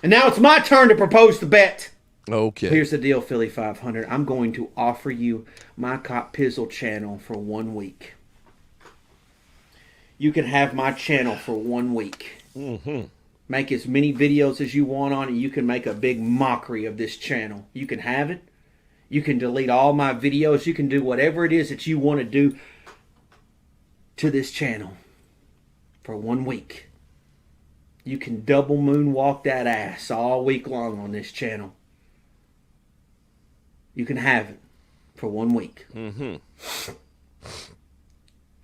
And now it's my turn to propose the bet. Okay. Here's the deal, Philly 500. I'm going to offer you my Cop Pizzle channel for 1 week. You can have my channel for 1 week. Mm-hmm. Make as many videos as you want on it. You can make a big mockery of this channel. You can have it. You can delete all my videos. You can do whatever it is that you want to do to this channel for 1 week. You can double moonwalk that ass all week long on this channel. You can have it for 1 week. Mm-hmm.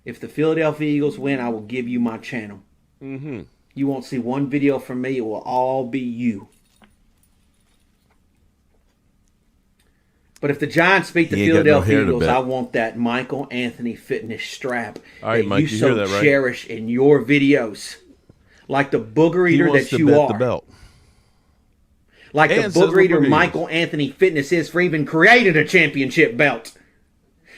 If the Philadelphia Eagles win, I will give you my channel. Mm-hmm. You won't see one video from me. It will all be you. But if the Giants beat the Philadelphia Eagles, I want that Michael Anthony fitness strap that Mike, you so hear that, right? cherish in your videos. Like the booger eater that you are. The belt. Like the booger eater Michael Anthony Fitness is for even creating a championship belt.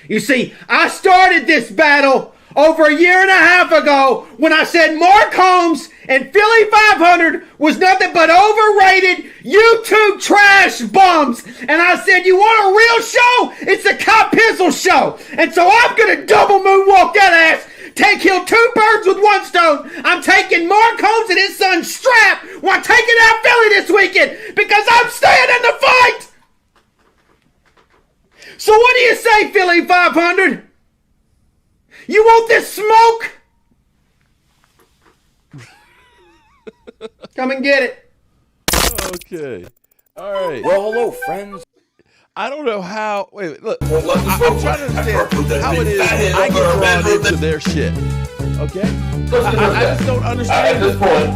You see, I started this battle over a year and a half ago when I said Mark Holmes and Philly 500 was nothing but overrated YouTube trash bums. And I said, you want a real show? It's the Cop Pizzle show. And so I'm going to double moonwalk that ass. Kill 2 birds with 1 stone. I'm taking Mark Holmes and his son Strap while taking out Philly this weekend because I'm staying in the fight. So what do you say, Philly 500? You want this smoke? Come and get it. Okay. All right. Well, hello, friends. I don't know how. Wait, look. I'm trying to understand how it is I get drawn into their shit. Okay? I just don't understand. At this point,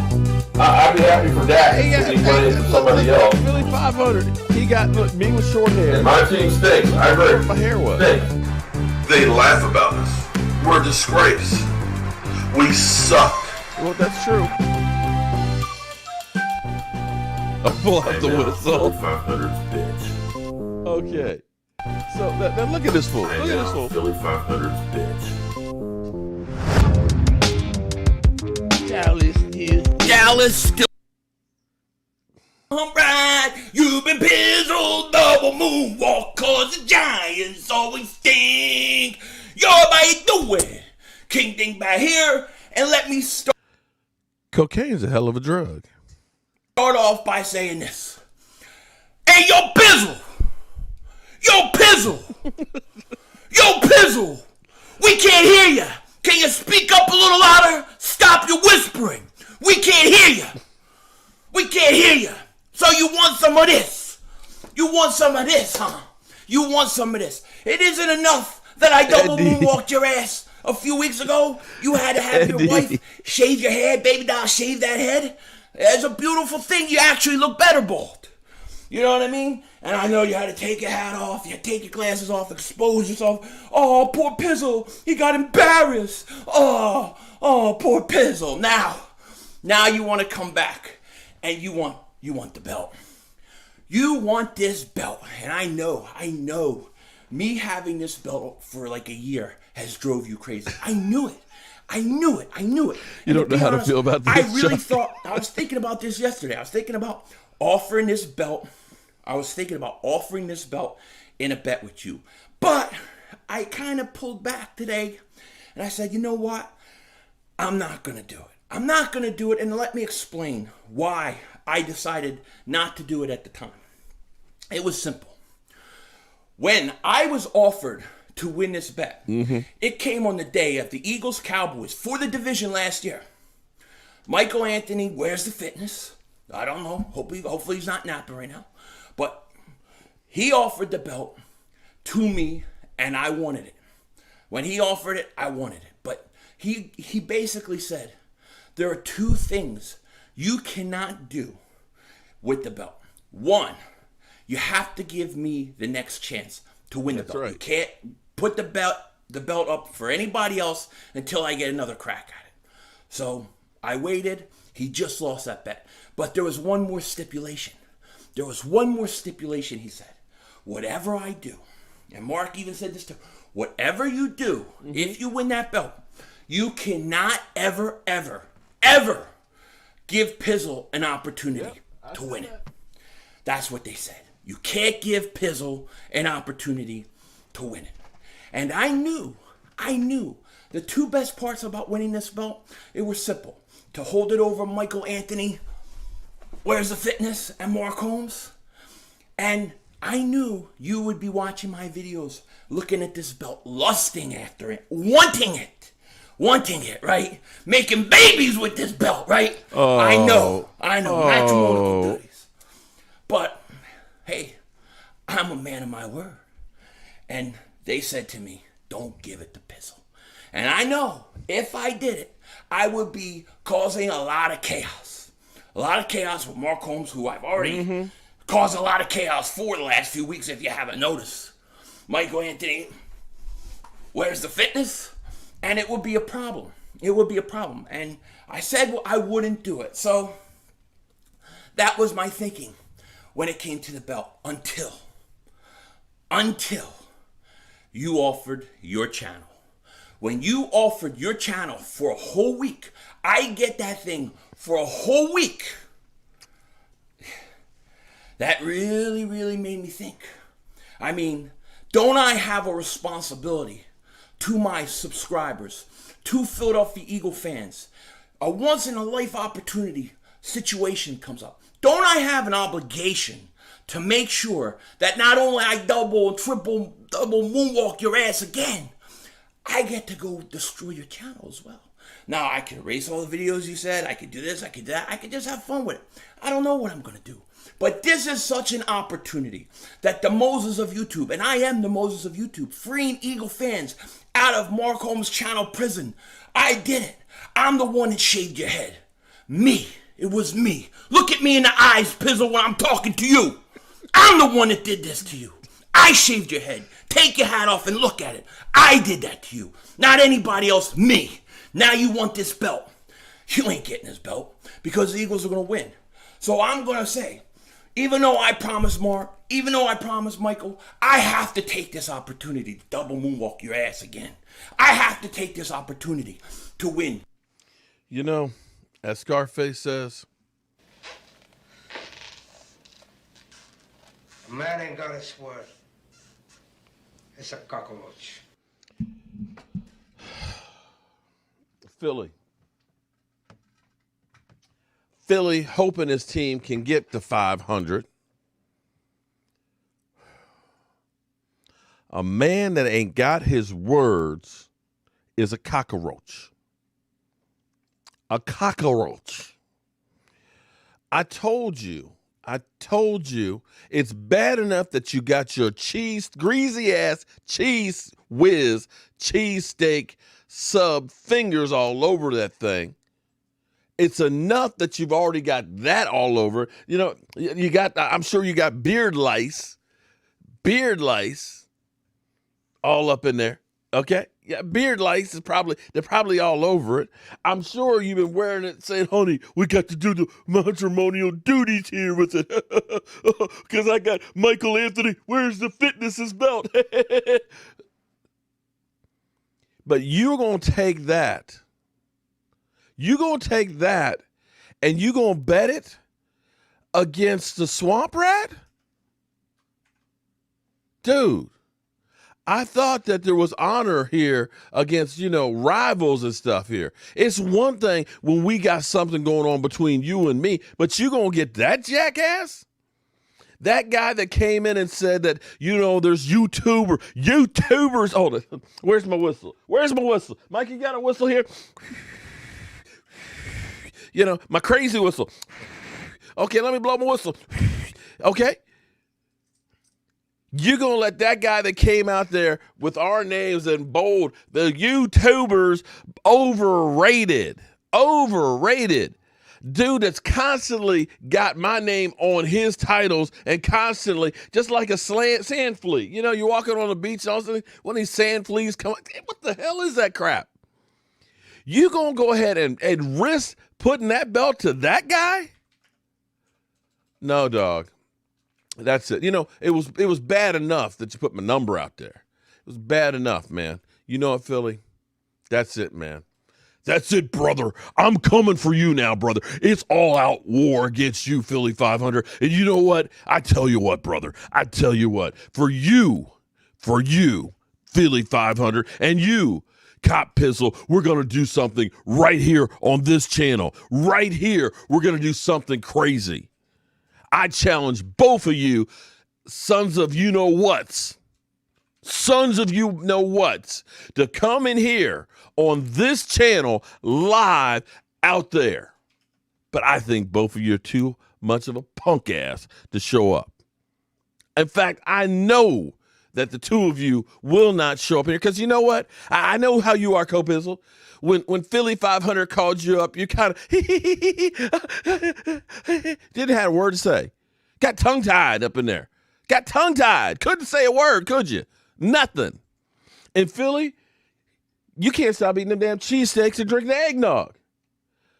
I'd be happy for Dak if he played for somebody else. Really 500. He got, look, me with short hair. And my team stinks. I agree. My hair was. They laugh about us. We're a disgrace. We suck. Well, that's true. I'll pull out the whistle. 500's bitch. Okay. So, now look at this fool. Look at this fool. Philly 500's bitch. Dallas still. Alright, you've been pizzled, double moonwalk, cause the Giants always stink. Yo, how you doing? King Ding back here, and let me start Cocaine's a hell of a drug. Off by saying this. Hey, yo, Pizzle! Yo, Pizzle! Yo, Pizzle! We can't hear you! Can you speak up a little louder? Stop your whispering! We can't hear you! We can't hear you! So you want some of this? You want some of this, huh? You want some of this? It isn't enough that I double moonwalked your ass a few weeks ago. You had to have your wife shave your head, baby doll, shave that head. It's a beautiful thing. You actually look better bald. You know what I mean? And I know you had to take your hat off, you had to take your glasses off, expose yourself. Oh, poor Pizzle. He got embarrassed. Oh, poor Pizzle. Now you want to come back and you want the belt. You want this belt. And I know, me having this belt for like a year has drove you crazy. I knew it. You don't know how to feel about this. I really thought, I was thinking about this yesterday. I was thinking about offering this belt in a bet with you. But I kind of pulled back today and I said, you know what? I'm not going to do it. And let me explain why I decided not to do it at the time. It was simple. When I was offered to win this bet, it came on the day of the Eagles-Cowboys for the division last year. Michael Anthony, where's the fitness? I don't know. Hopefully he's not napping right now. But he offered the belt to me, and I wanted it. When he offered it, I wanted it. But he basically said, There are two things you cannot do with the belt. One, you have to give me the next chance to win the belt. Right. You can't put the belt up for anybody else until I get another crack at it. So I waited. He just lost that bet. But there was one more stipulation. There was one more stipulation, he said. Whatever I do, and Mark even said this too, whatever you do, if you win that belt, you cannot ever, ever, ever give Pizzle an opportunity to win it. That's what they said. You can't give Pizzle an opportunity to win it. And I knew the two best parts about winning this belt, it was simple. To hold it over Michael Anthony, Where's the Fitness, and Mark Holmes. And I knew you would be watching my videos, looking at this belt, lusting after it, wanting it, right? Making babies with this belt, right? Oh. I know, matrimonial duties. But, hey, I'm a man of my word. And they said to me, don't give it to Pizzle. And I know, if I did it, I would be causing a lot of chaos. A lot of chaos with Mark Holmes, who I've already caused a lot of chaos for the last few weeks, if you haven't noticed. Michael Anthony, Where's the Fitness? And it would be a problem. It would be a problem. And I said I wouldn't do it. So that was my thinking when it came to the belt until you offered your channel. When you offered your channel for a whole week, I get that thing for a whole week. That really, really made me think. I mean, don't I have a responsibility to my subscribers, to Philadelphia Eagle fans? A once-in-a-life opportunity situation comes up. Don't I have an obligation to make sure that not only I double and triple, double moonwalk your ass again, I get to go destroy your channel as well. Now, I could erase all the videos you said. I could do this. I could do that. I could just have fun with it. I don't know what I'm going to do. But this is such an opportunity that the Moses of YouTube, and I am the Moses of YouTube, freeing Eagle fans out of Mark Holmes' channel prison. I did it. I'm the one that shaved your head. Me. It was me. Look at me in the eyes, Pizzle, when I'm talking to you. I'm the one that did this to you. I shaved your head. Take your hat off and look at it. I did that to you. Not anybody else, me. Now you want this belt. You ain't getting this belt because the Eagles are going to win. So I'm going to say, even though I promised Mark, even though I promised Michael, I have to take this opportunity to double moonwalk your ass again. I have to take this opportunity to win. You know, as Scarface says, a man ain't got his word. It's a cockroach. Philly hoping his team can get to 500. A man that ain't got his words is a cockroach. A cockroach. I told you, it's bad enough that you got your greasy ass cheese whiz, cheesesteak sub fingers all over that thing. It's enough that you've already got that all over. You know, I'm sure you got beard lice all up in there. Okay. Yeah, beard lice they're probably all over it. I'm sure you've been wearing it saying, honey, we got to do the matrimonial duties here with it. Because I got Michael Anthony, Where's the Fitness's belt? But you're going to take that. You're going to take that and you're going to bet it against the swamp rat? Dude. I thought that there was honor here against, rivals and stuff here. It's one thing when we got something going on between you and me, but you going to get that jackass? That guy that came in and said that, there's YouTubers. Hold it. Where's my whistle? Mike, you got a whistle here? My crazy whistle. Okay, let me blow my whistle. Okay. You're going to let that guy that came out there with our names in bold, the YouTubers, overrated. Overrated. Dude that's constantly got my name on his titles and constantly, just like a sand flea. You know, you're walking on the beach and all of a sudden one of these sand fleas come. What the hell is that crap? You gonna go ahead and risk putting that belt to that guy? No, dog. That's it. You know, it was bad enough that you put my number out there. It was bad enough, man. You know what, Philly? That's it, man. That's it, brother. I'm coming for you now, brother. It's all out war against you, Philly 500. And you know what? I tell you what, brother. I tell you what. For you, Philly 500, and you, Cop Pizzle, we're going to do something right here on this channel. Right here, we're going to do something crazy. I challenge both of you, sons of you-know-whats, to come in here on this channel live out there. But I think both of you are too much of a punk ass to show up. In fact, I know that the two of you will not show up here because you know what? I know how you are, Copizzle. When Philly 500 called you up, you kind of didn't have a word to say. Got tongue-tied up in there. Got tongue-tied. Couldn't say a word, could you? Nothing. In Philly, you can't stop eating them damn cheesesteaks and drinking eggnog.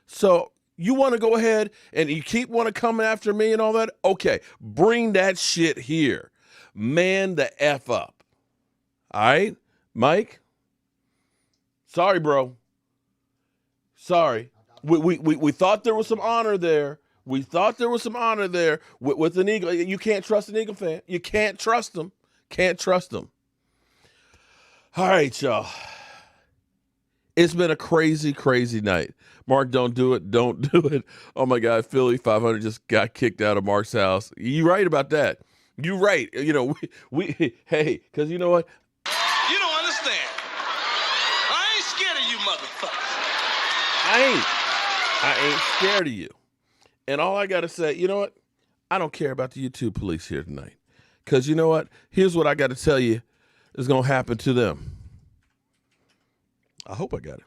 So you want to go ahead and you keep want to come after me and all that? Okay, bring that shit here. Man the F up. All right, Mike? Sorry, bro. Sorry. We thought there was some honor there. We thought there was some honor there with an Eagle. You can't trust an Eagle fan. You can't trust them. Can't trust them. All right, y'all. It's been a crazy, crazy night. Mark, don't do it. Don't do it. Oh, my God. Philly 500 just got kicked out of Mark's house. You're right about that. You're right. You know, hey, because you know what? You don't understand. I ain't scared of you motherfuckers. I ain't scared of you. And all I got to say, you know what? I don't care about the YouTube police here tonight. Because you know what? Here's what I got to tell you is going to happen to them. I hope I got it.